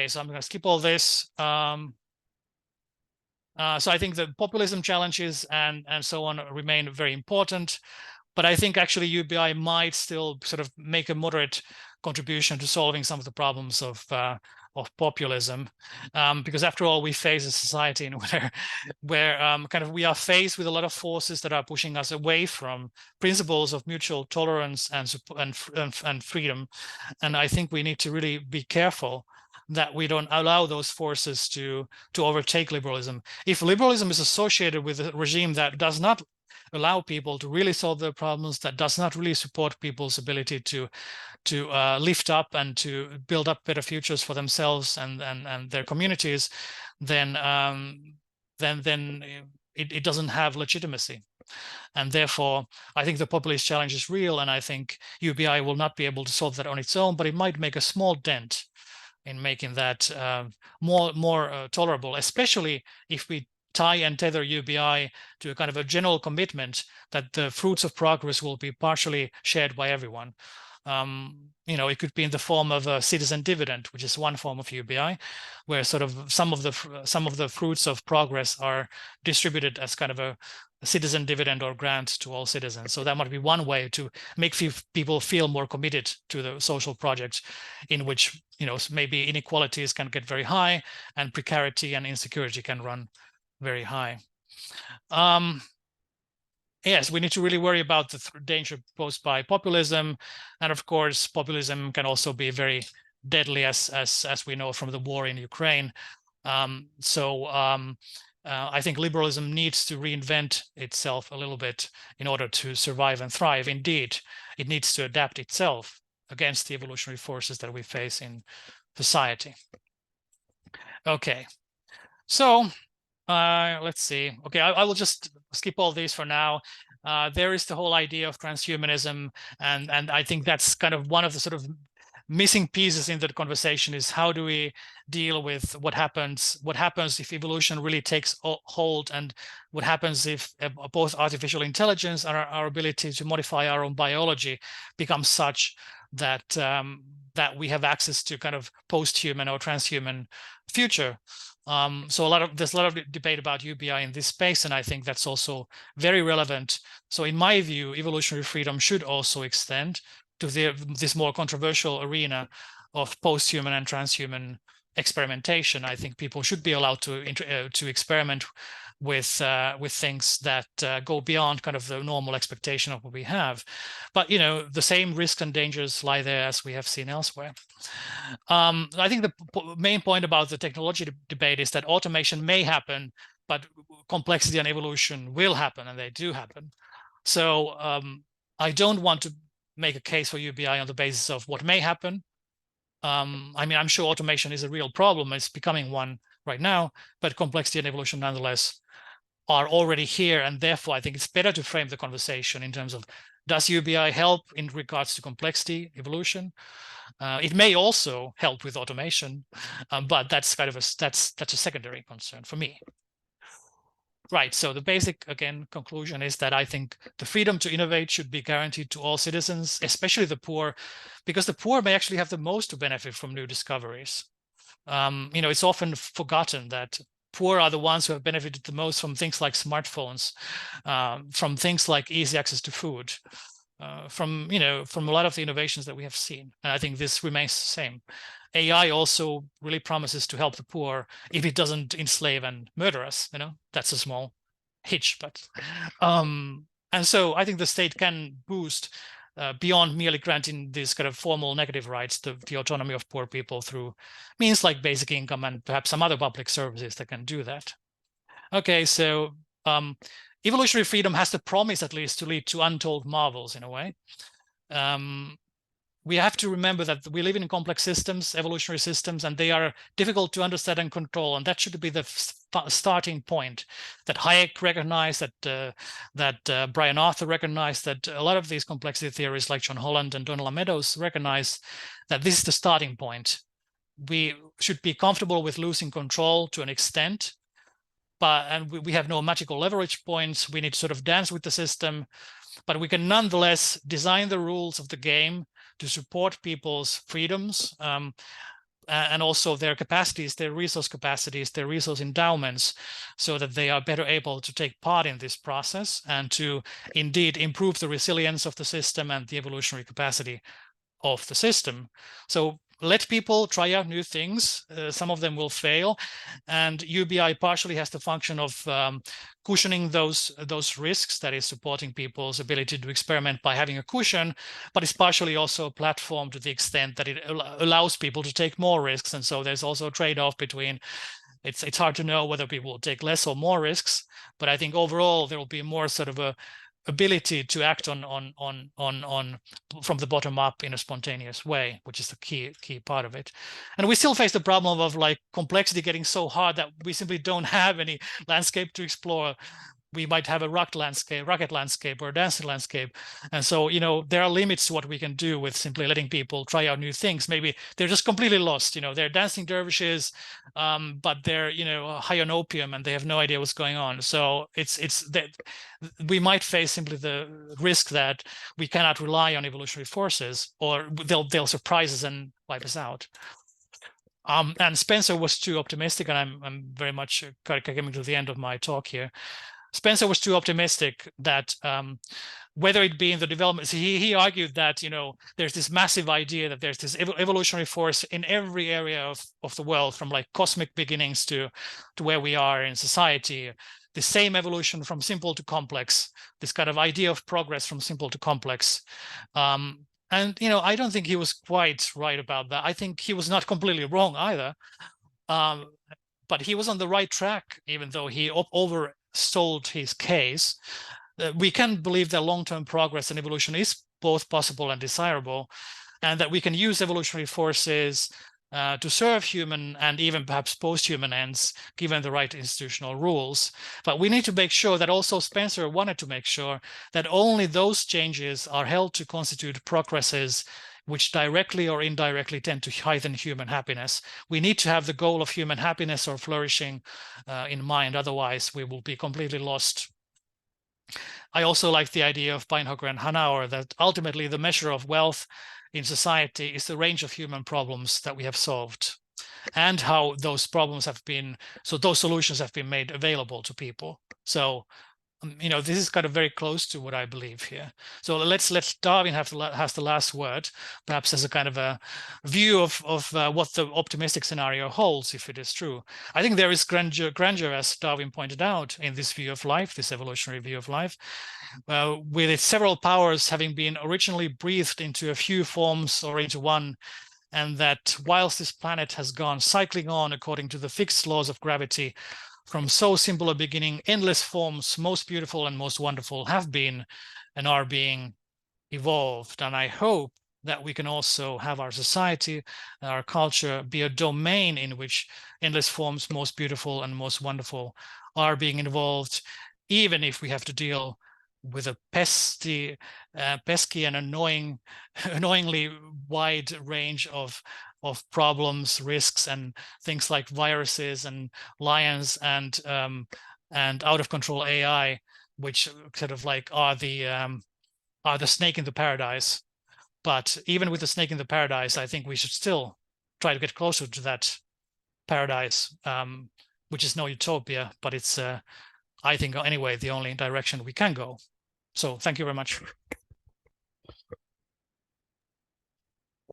so I'm going to skip all this. So I think the populism challenges and so on remain very important, but I think actually UBI might still sort of make a moderate contribution to solving some of the problems of populism, because after all, we face a society in where kind of we are faced with a lot of forces that are pushing us away from principles of mutual tolerance and freedom, and I think we need to really be careful that we don't allow those forces to overtake liberalism. If liberalism is associated with a regime that does not allow people to really solve their problems, that does not really support people's ability to lift up and to build up better futures for themselves and their communities, then it doesn't have legitimacy. And therefore, I think the populist challenge is real, and I think UBI will not be able to solve that on its own, but it might make a small dent in making that more tolerable, especially if we tie and tether UBI to a kind of a general commitment that the fruits of progress will be partially shared by everyone. It could be in the form of a citizen dividend, which is one form of UBI, where sort of some of the fruits of progress are distributed as kind of a citizen dividend or grant to all citizens. So that might be one way to make people feel more committed to the social project, in which maybe inequalities can get very high and precarity and insecurity can run very high. Yes, we need to really worry about the danger posed by populism, and of course, populism can also be very deadly, as we know from the war in Ukraine. I think liberalism needs to reinvent itself a little bit in order to survive and thrive. Indeed, it needs to adapt itself against the evolutionary forces that we face in society. Okay, so let's see. Okay, I will just skip all these for now. There is the whole idea of transhumanism, and I think that's kind of one of the sort of missing pieces in the conversation is how do we deal with what happens if evolution really takes hold, and what happens if both artificial intelligence and our ability to modify our own biology becomes such that that we have access to kind of post-human or transhuman future. So there's a lot of debate about UBI in this space, and I think that's also very relevant. So in my view, evolutionary freedom should also extend to this more controversial arena of post-human and transhuman experimentation. I think people should be allowed to experiment with things that go beyond kind of the normal expectation of what we have. But the same risks and dangers lie there as we have seen elsewhere. I think the main point about the technology debate is that automation may happen, but complexity and evolution will happen, and they do happen. So I don't want to make a case for UBI on the basis of what may happen. I mean, I'm sure automation is a real problem. It's becoming one right now, but complexity and evolution nonetheless are already here. And therefore, I think it's better to frame the conversation in terms of, does UBI help in regards to complexity, evolution? It may also help with automation, but that's kind of that's a secondary concern for me. Right, so the basic, again, conclusion is that I think the freedom to innovate should be guaranteed to all citizens, especially the poor, because the poor may actually have the most to benefit from new discoveries. It's often forgotten that poor are the ones who have benefited the most from things like smartphones, from things like easy access to food, from a lot of the innovations that we have seen. And I think this remains the same. AI also really promises to help the poor if it doesn't enslave and murder us. That's a small hitch, but and so I think the state can boost beyond merely granting these kind of formal negative rights, the autonomy of poor people through means like basic income and perhaps some other public services that can do that. Okay, so evolutionary freedom has the promise, at least, to lead to untold marvels in a way. We have to remember that we live in complex systems, evolutionary systems, and they are difficult to understand and control. And that should be the starting point that Hayek recognized, that Brian Arthur recognized, that a lot of these complexity theories like John Holland and Donald Meadows recognize that this is the starting point. We should be comfortable with losing control to an extent, and we have no magical leverage points. We need to sort of dance with the system, but we can nonetheless design the rules of the game to support people's freedoms and also their capacities, their resource capacities, their resource endowments, so that they are better able to take part in this process and to indeed improve the resilience of the system and the evolutionary capacity of the system. So let people try out new things. Some of them will fail, and UBI partially has the function of cushioning those risks, that is supporting people's ability to experiment by having a cushion, but it's partially also a platform to the extent that it allows people to take more risks. And so there's also a trade-off between, it's hard to know whether people will take less or more risks, but I think overall there will be more sort of a ability to act on from the bottom up in a spontaneous way, which is the key part of it. And we still face the problem of like complexity getting so hard that we simply don't have any landscape to explore. We might have a rocket landscape or a dancing landscape. And so, there are limits to what we can do with simply letting people try out new things. Maybe they're just completely lost. They're dancing dervishes, but they're, high on opium and they have no idea what's going on. So it's that we might face simply the risk that we cannot rely on evolutionary forces, or they'll surprise us and wipe us out. And Spencer was too optimistic, and I'm very much coming to the end of my talk here. Spencer was too optimistic that whether it be in the development, he argued that there's this massive idea that there's this evolutionary force in every area of the world, from like cosmic beginnings to where we are in society, the same evolution from simple to complex, this kind of idea of progress from simple to complex. And I don't think he was quite right about that. I think he was not completely wrong either, but he was on the right track, even though he oversold his case. We can believe that long-term progress and evolution is both possible and desirable, and that we can use evolutionary forces to serve human and even perhaps post-human ends, given the right institutional rules. But we need to make sure that also Spencer wanted to make sure that only those changes are held to constitute progresses which directly or indirectly tend to heighten human happiness. We need to have the goal of human happiness or flourishing in mind. Otherwise, we will be completely lost. I also like the idea of Beinhocker and Hanauer that ultimately the measure of wealth in society is the range of human problems that we have solved, and how those problems have been, so those solutions have been made available to people. So this is kind of very close to what I believe here. So let's Darwin has the last word, perhaps as a kind of a view of what the optimistic scenario holds, if it is true. I think there is grandeur, as Darwin pointed out, in this view of life, this evolutionary view of life, with its several powers having been originally breathed into a few forms or into one, and that whilst this planet has gone cycling on according to the fixed laws of gravity, from so simple a beginning, endless forms, most beautiful and most wonderful, have been and are being evolved. And I hope that we can also have our society, our culture, be a domain in which endless forms, most beautiful and most wonderful, are being involved, even if we have to deal with a pesky and annoyingly wide range of problems, risks, and things like viruses and lions and out of control AI, which sort of like are the snake in the paradise. But even with the snake in the paradise, I think we should still try to get closer to that paradise which is no utopia, but it's, I think, anyway, the only direction we can go. So thank you very much.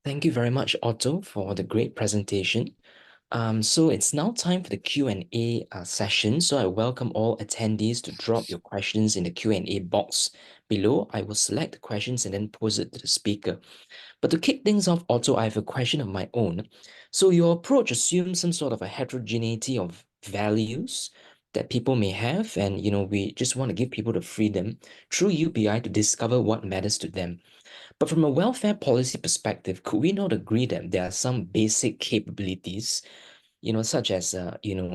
Thank you very much, Otto, for the great presentation. So it's now time for the Q&A session. So I welcome all attendees to drop your questions in the Q&A box below. I will select the questions and then pose it to the speaker. But to kick things off, Otto, I have a question of my own. So your approach assumes some sort of a heterogeneity of values that people may have, and we just want to give people the freedom through UBI to discover what matters to them. But from a welfare policy perspective, could we not agree that there are some basic capabilities, such as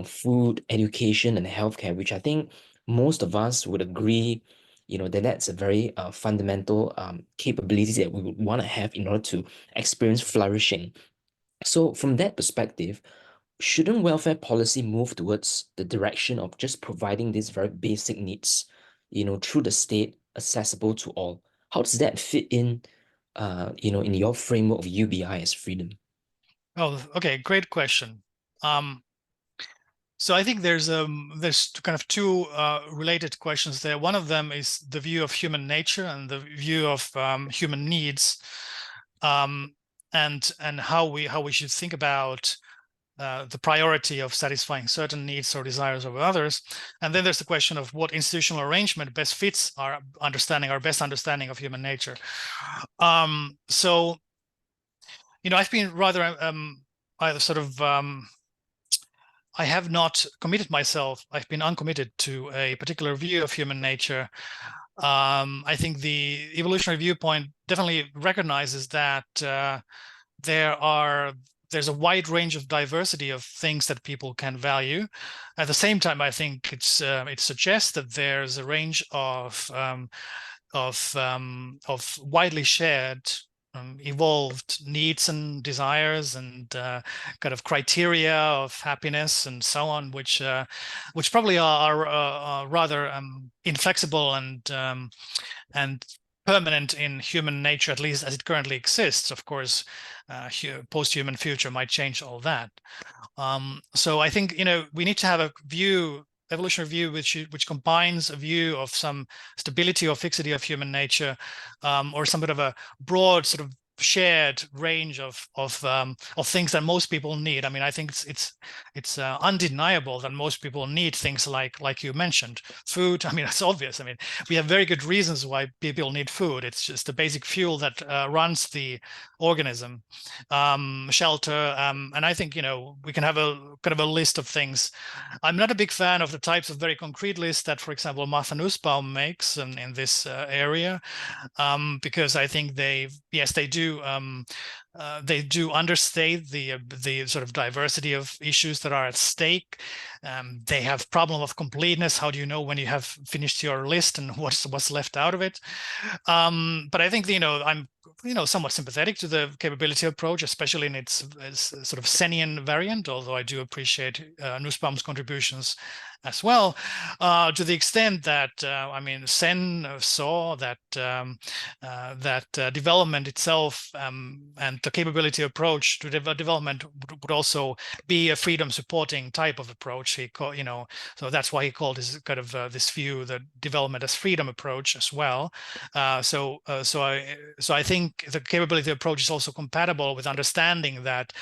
food, education, and healthcare, which I think most of us would agree, that that's a very fundamental capabilities that we would want to have in order to experience flourishing. So from that perspective, shouldn't welfare policy move towards the direction of just providing these very basic needs, through the state, accessible to all? How does that fit in, in your framework of UBI as freedom? Oh, okay, great question. So I think there's kind of two related questions there. One of them is the view of human nature and the view of human needs, and how we should think about the priority of satisfying certain needs or desires over others. And then there's the question of what institutional arrangement best fits our best understanding of human nature. So, I've been rather either sort of I have not committed myself. I've been uncommitted to a particular view of human nature. I think the evolutionary viewpoint definitely recognizes that there's a wide range of diversity of things that people can value. At the same time, I think it suggests that there's a range of widely shared evolved needs and desires and kind of criteria of happiness and so on, which probably are rather inflexible and permanent in human nature, at least as it currently exists. Of course, post-human future might change all that. So I think we need to have a evolutionary view which combines a view of some stability or fixity of human nature, or some bit of a broad sort of shared range of things that most people need. I mean, I think it's undeniable that most people need things like you mentioned, food. I mean, that's obvious. I mean, we have very good reasons why people need food. It's just the basic fuel that runs the organism. Shelter, and I think we can have a kind of a list of things. I'm not a big fan of the types of very concrete lists that, for example, Martha Nussbaum makes in this area, because I think they do understate the sort of diversity of issues that are at stake. They have problem of completeness. How do you know when you have finished your list and what's left out of it? But I think I'm somewhat sympathetic to the capability approach, especially in its sort of Senian variant, although I do appreciate Nussbaum's contributions as well, to the extent that I mean, Sen saw that development itself and the capability approach to development would also be a freedom supporting type of approach. He called, so that's why he called his kind of this view the development as freedom approach as well. So I think the capability approach is also compatible with understanding that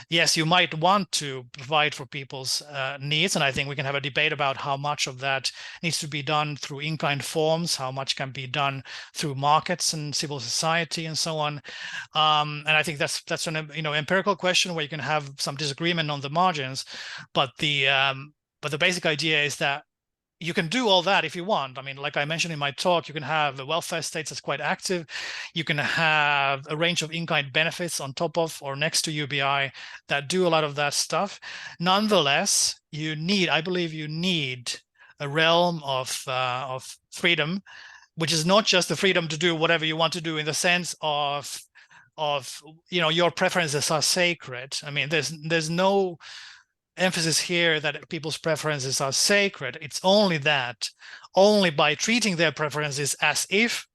yes, you might want to provide for people's needs, and I think we can have a debate about how much of that needs to be done through in-kind forms, how much can be done through markets and civil society and so on. And I think that's an empirical question where you can have some disagreement on the margins, but the basic idea is that you can do all that if you want. I mean, like I mentioned in my talk, you can have the welfare states that's quite active. You can have a range of in-kind benefits on top of or next to UBI that do a lot of that stuff. Nonetheless, I believe you need a realm of freedom, which is not just the freedom to do whatever you want to do in the sense of your preferences are sacred. I mean, there's no emphasis here that people's preferences are sacred. It's only by treating their preferences as if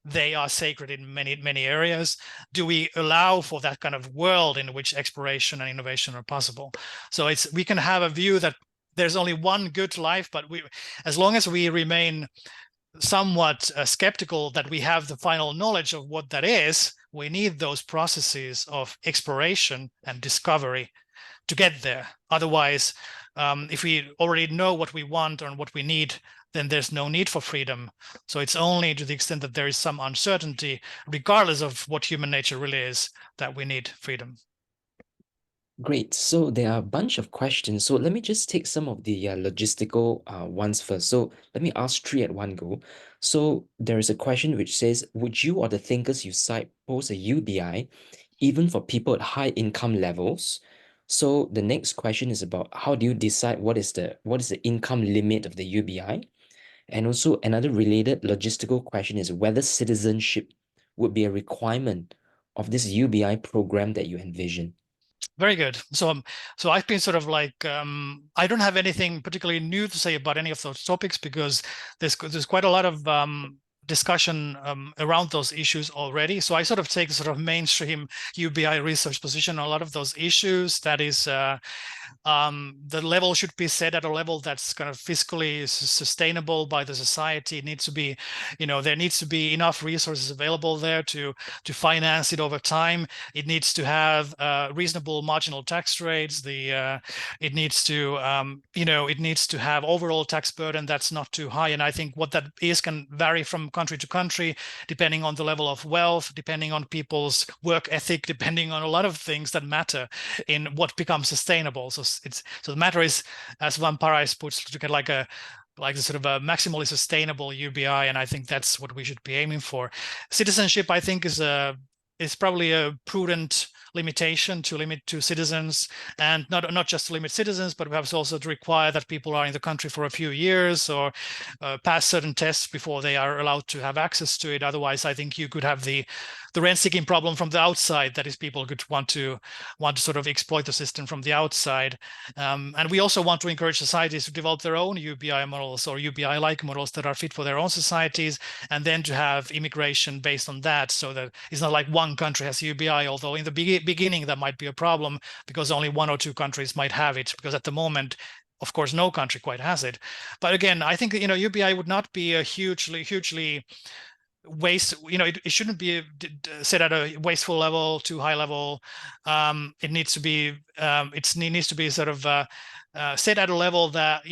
they are sacred in many areas do we allow for that kind of world in which exploration and innovation are possible. So we can have a view that there's only one good life, but as long as we remain somewhat skeptical that we have the final knowledge of what that is, we need those processes of exploration and discovery to get there. Otherwise, if we already know what we want and what we need, then there's no need for freedom. So it's only to the extent that there is some uncertainty, regardless of what human nature really is, that we need freedom. Great. So there are a bunch of questions. So let me just take some of the logistical ones first. So let me ask three at one go. So there is a question which says, would you or the thinkers you cite pose a UBI even for people at high income levels? So the next question is about how do you decide what is the income limit of the UBI? And also another related logistical question is whether citizenship would be a requirement of this UBI program that you envision. Very good. So I've been sort of like I don't have anything particularly new to say about any of those topics because there's quite a lot of discussion around those issues already. So I sort of take a sort of mainstream UBI research position on a lot of those issues. That is, the level should be set at a level that's kind of fiscally sustainable by the society. It needs to be, there needs to be enough resources available there to finance it over time. It needs to have reasonable marginal tax rates. It needs to, it needs to have overall tax burden that's not too high. And I think what that is can vary from country to country, depending on the level of wealth, depending on people's work ethic, depending on a lot of things that matter in what becomes sustainable. So the matter is, as Van Parijs puts, to get like a sort of a maximally sustainable UBI, and I think that's what we should be aiming for. Citizenship, I think, is probably a prudent limitation to limit to citizens, and not just to limit citizens, but perhaps also to require that people are in the country for a few years or pass certain tests before they are allowed to have access to it. Otherwise, I think you could have the rent-seeking problem from the outside. That is, people could want to sort of exploit the system from the outside. And we also want to encourage societies to develop their own UBI models or UBI-like models that are fit for their own societies, and then to have immigration based on that, so that it's not like one country has UBI, although in the beginning that might be a problem because only one or two countries might have it, because at the moment, of course, no country quite has it. But again, I think UBI would not be a hugely waste. It shouldn't be set at a wasteful level, too high level. It needs to be it needs to be sort of set at a level that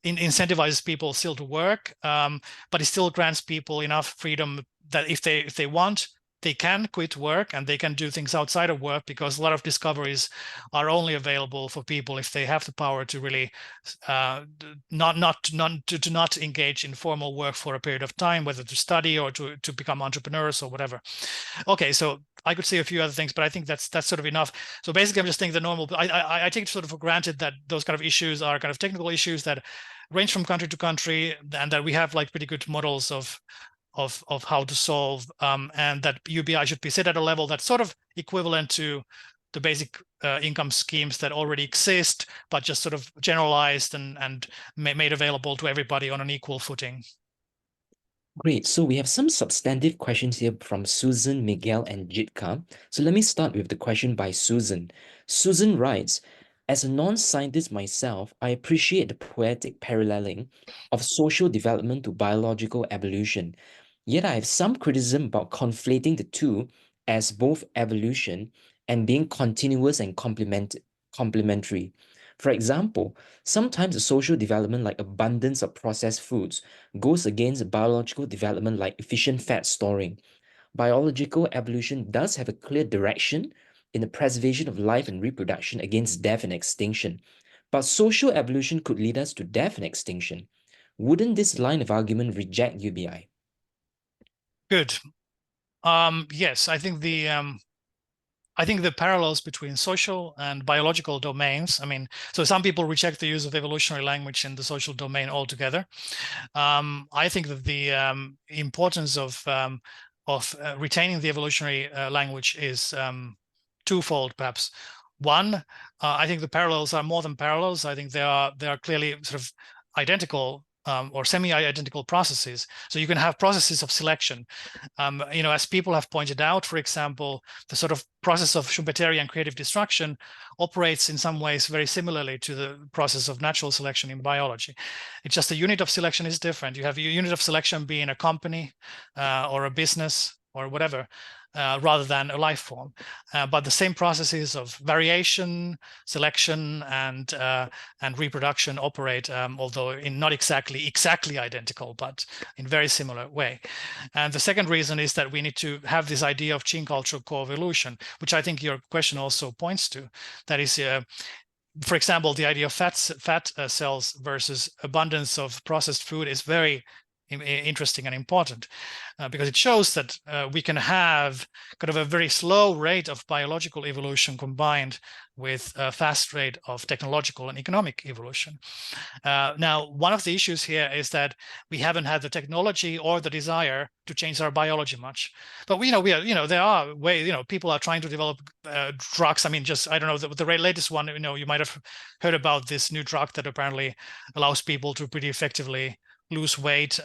incentivizes people still to work, but it still grants people enough freedom that if they want, they can quit work and they can do things outside of work, because a lot of discoveries are only available for people if they have the power to really not engage in formal work for a period of time, whether to study or to become entrepreneurs or whatever. Okay, so I could say a few other things, but I think that's sort of enough. So basically, I'm just thinking the normal. I take it sort of for granted that those kind of issues are kind of technical issues that range from country to country, and that we have like pretty good models of how to solve, and that UBI should be set at a level that's sort of equivalent to the basic income schemes that already exist, but just sort of generalized and made available to everybody on an equal footing. Great. So we have some substantive questions here from Susan, Miguel, and Jitka. So let me start with the question by Susan. Susan writes, as a non-scientist myself, I appreciate the poetic paralleling of social development to biological evolution. Yet I have some criticism about conflating the two as both evolution and being continuous and complementary. For example, sometimes a social development like abundance of processed foods goes against biological development like efficient fat storing. Biological evolution does have a clear direction in the preservation of life and reproduction against death and extinction. But social evolution could lead us to death and extinction. Wouldn't this line of argument reject UBI? Good. Yes, I think the parallels between social and biological domains. I mean, so some people reject the use of evolutionary language in the social domain altogether. I think that the importance of retaining the evolutionary language is twofold, perhaps. One, I think the parallels are more than parallels. I think they are clearly sort of identical or semi-identical processes. So you can have processes of selection. As people have pointed out, for example, the sort of process of Schumpeterian creative destruction operates in some ways very similarly to the process of natural selection in biology. It's just the unit of selection is different. You have a unit of selection being a company or a business or whatever, rather than a life form. But the same processes of variation, selection, and reproduction operate, although in not exactly identical, but in very similar way. And the second reason is that we need to have this idea of gene cultural co-evolution, which I think your question also points to. That is, for example, the idea of fat cells versus abundance of processed food is very interesting and important, because it shows that we can have kind of a very slow rate of biological evolution combined with a fast rate of technological and economic evolution. Now, one of the issues here is that we haven't had the technology or the desire to change our biology much. But there are ways. People are trying to develop drugs. I mean, I don't know, the latest one. You might have heard about this new drug that apparently allows people to pretty effectively lose weight.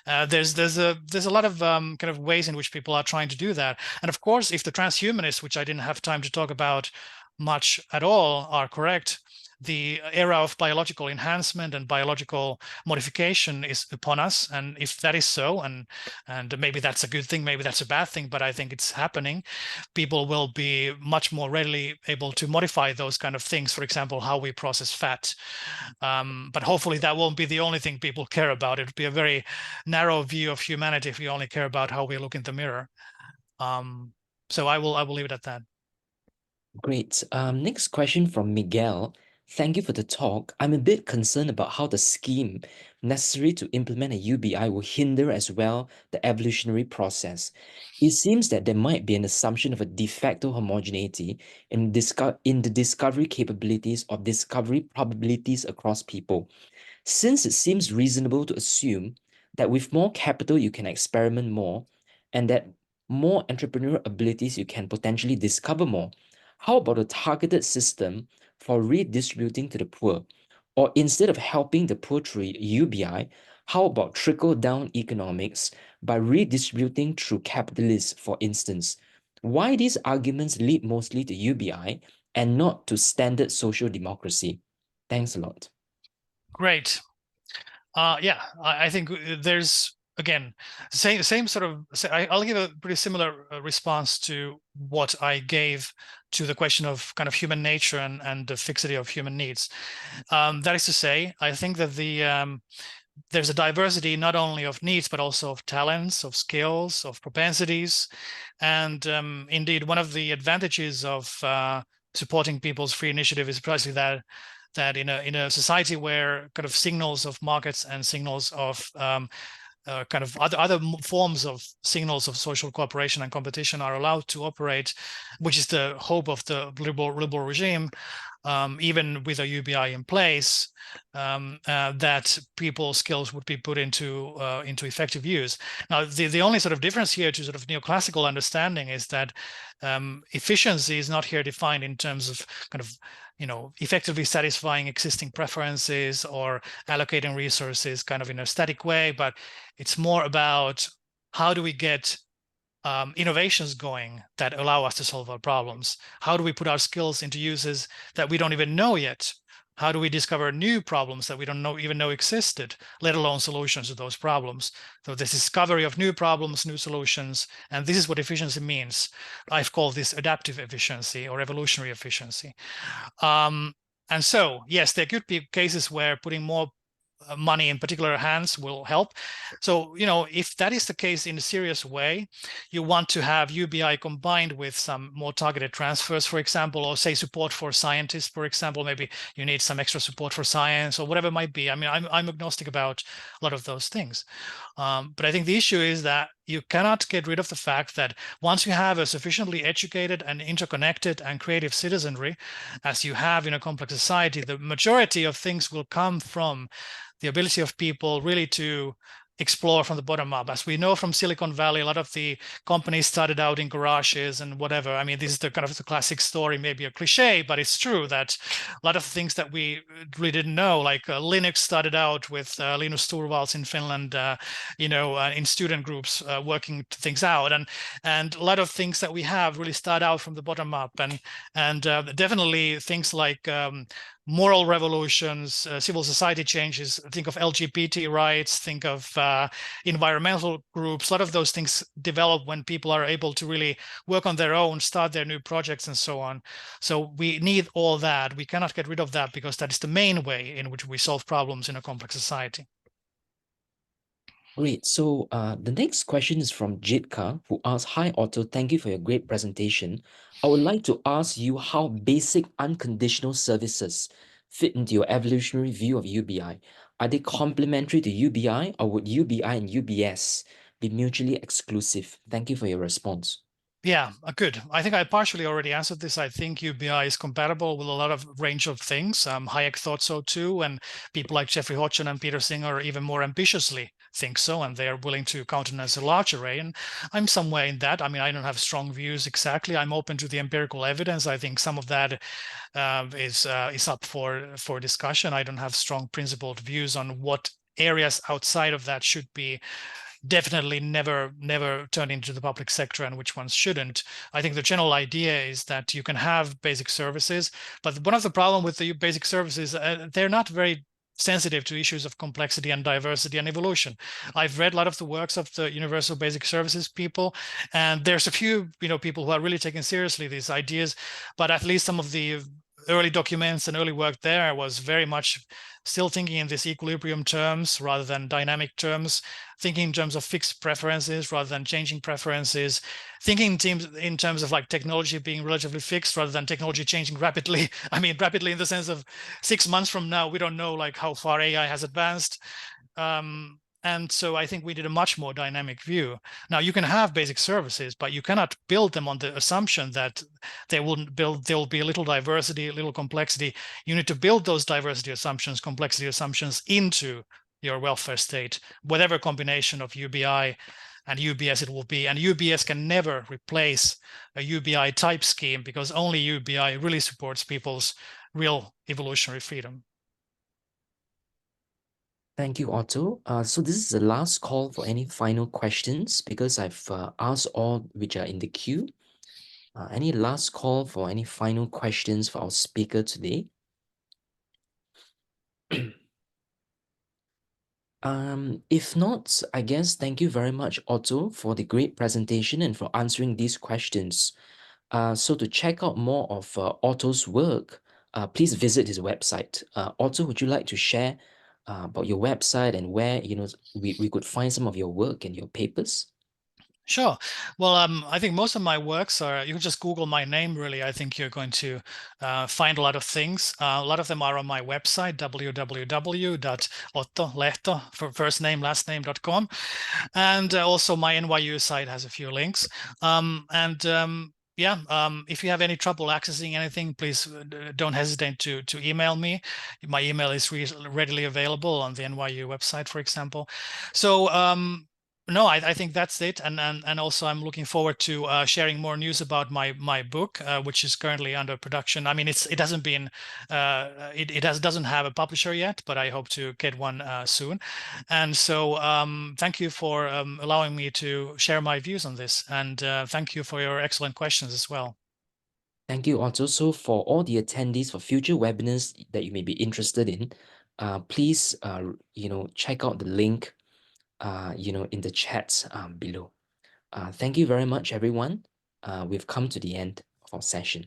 There's a lot of kind of ways in which people are trying to do that. And of course, if the transhumanists, which I didn't have time to talk about much at all, are correct, the era of biological enhancement and biological modification is upon us. And if that is so, and maybe that's a good thing, maybe that's a bad thing, but I think it's happening, people will be much more readily able to modify those kind of things. For example, how we process fat. But hopefully that won't be the only thing people care about. It would be a very narrow view of humanity if we only care about how we look in the mirror. So I will leave it at that. Great. Next question from Miguel. Thank you for the talk. I'm a bit concerned about how the scheme necessary to implement a UBI will hinder as well the evolutionary process. It seems that there might be an assumption of a de facto homogeneity in the discovery capabilities or discovery probabilities across people. Since it seems reasonable to assume that with more capital you can experiment more, and that more entrepreneurial abilities you can potentially discover more, how about a targeted system for redistributing to the poor? Or instead of helping the poor through UBI, how about trickle-down economics by redistributing through capitalists, for instance? Why these arguments lead mostly to UBI and not to standard social democracy? Thanks a lot. Great. Yeah, I think there's, again, same sort of, I'll give a pretty similar response to what I gave to the question of kind of human nature and the fixity of human needs. That is to say, I think that there's a diversity not only of needs, but also of talents, of skills, of propensities. And indeed, one of the advantages of supporting people's free initiative is precisely that in a society where kind of signals of markets and signals of kind of other forms of signals of social cooperation and competition are allowed to operate, which is the hope of the liberal regime, even with a UBI in place, that people's skills would be put into effective use. Now, the only sort of difference here to sort of neoclassical understanding is that efficiency is not here defined in terms of kind of effectively satisfying existing preferences or allocating resources kind of in a static way, but it's more about how do we get innovations going that allow us to solve our problems? How do we put our skills into uses that we don't even know yet? How do we discover new problems that we don't even know existed, let alone solutions to those problems? So this discovery of new problems, new solutions, and this is what efficiency means. I've called this adaptive efficiency or evolutionary efficiency. And so, yes, there could be cases where putting more money in particular hands will help. So, if that is the case in a serious way, you want to have UBI combined with some more targeted transfers, for example, or say support for scientists, for example. Maybe you need some extra support for science or whatever it might be. I mean, I'm agnostic about a lot of those things. But I think the issue is that you cannot get rid of the fact that once you have a sufficiently educated and interconnected and creative citizenry, as you have in a complex society, the majority of things will come from the ability of people really to explore from the bottom up. As we know from Silicon Valley, a lot of the companies started out in garages and whatever. I mean, this is the kind of the classic story, maybe a cliche, but it's true that a lot of things that we really didn't know, like Linux started out with Linus Torvalds in Finland, in student groups working things out, and a lot of things that we have really start out from the bottom up, and definitely things like moral revolutions, civil society changes. Think of LGBT rights, think of environmental groups. A lot of those things develop when people are able to really work on their own, start their new projects and so on. So we need all that. We cannot get rid of that because that is the main way in which we solve problems in a complex society. Great. So the next question is from Jitka, who asks, "Hi Otto, thank you for your great presentation. I would like to ask you how basic unconditional services fit into your evolutionary view of UBI. Are they complementary to UBI, or would UBI and UBS be mutually exclusive? Thank you for your response." Yeah, good. I think I partially already answered this. I think UBI is compatible with a lot of range of things. Hayek thought so too, and people like Jeffrey Hodgson and Peter Singer even more ambitiously think so, and they are willing to countenance a large array. And I'm somewhere in that. I mean, I don't have strong views exactly. I'm open to the empirical evidence. I think some of that is up for discussion. I don't have strong principled views on what areas outside of that should be definitely never turn into the public sector and which ones shouldn't. I think the general idea is that you can have basic services, but one of the problem with the basic services, they're not very sensitive to issues of complexity and diversity and evolution. I've read a lot of the works of the universal basic services people, and there's a few people who are really taking seriously these ideas, but at least some of the early documents and early work there was very much still thinking in this equilibrium terms rather than dynamic terms, thinking in terms of fixed preferences rather than changing preferences, thinking in terms of like technology being relatively fixed rather than technology changing rapidly. I mean, rapidly in the sense of 6 months from now, we don't know like how far AI has advanced. And so I think we did a much more dynamic view. Now you can have basic services, but you cannot build them on the assumption that there will be a little diversity, a little complexity. You need to build those diversity assumptions, complexity assumptions into your welfare state, whatever combination of UBI and UBS it will be. And UBS can never replace a UBI type scheme because only UBI really supports people's real evolutionary freedom. Thank you, Otto. So this is the last call for any final questions because I've asked all which are in the queue. Any last call for any final questions for our speaker today? If not, I guess thank you very much, Otto, for the great presentation and for answering these questions. So to check out more of Otto's work, please visit his website. Otto, would you like to share about your website and where we could find some of your work and your papers? Sure. Well, I think most of my works are, you can just Google my name, really. I think you're going to find a lot of things. A lot of them are on my website, www.ottolehto, for first name, last name.com. And also my NYU site has a few links. If you have any trouble accessing anything, please don't hesitate to email me. My email is readily available on the NYU website, for example. So, no, I think that's it, and also I'm looking forward to sharing more news about my book, which is currently under production. I mean, it hasn't been doesn't have a publisher yet, but I hope to get one soon. And so thank you for allowing me to share my views on this, and thank you for your excellent questions as well. Thank you, Otto. So for all the attendees for future webinars that you may be interested in, please check out the link in the chats below. Thank you very much, everyone. We've come to the end of our session.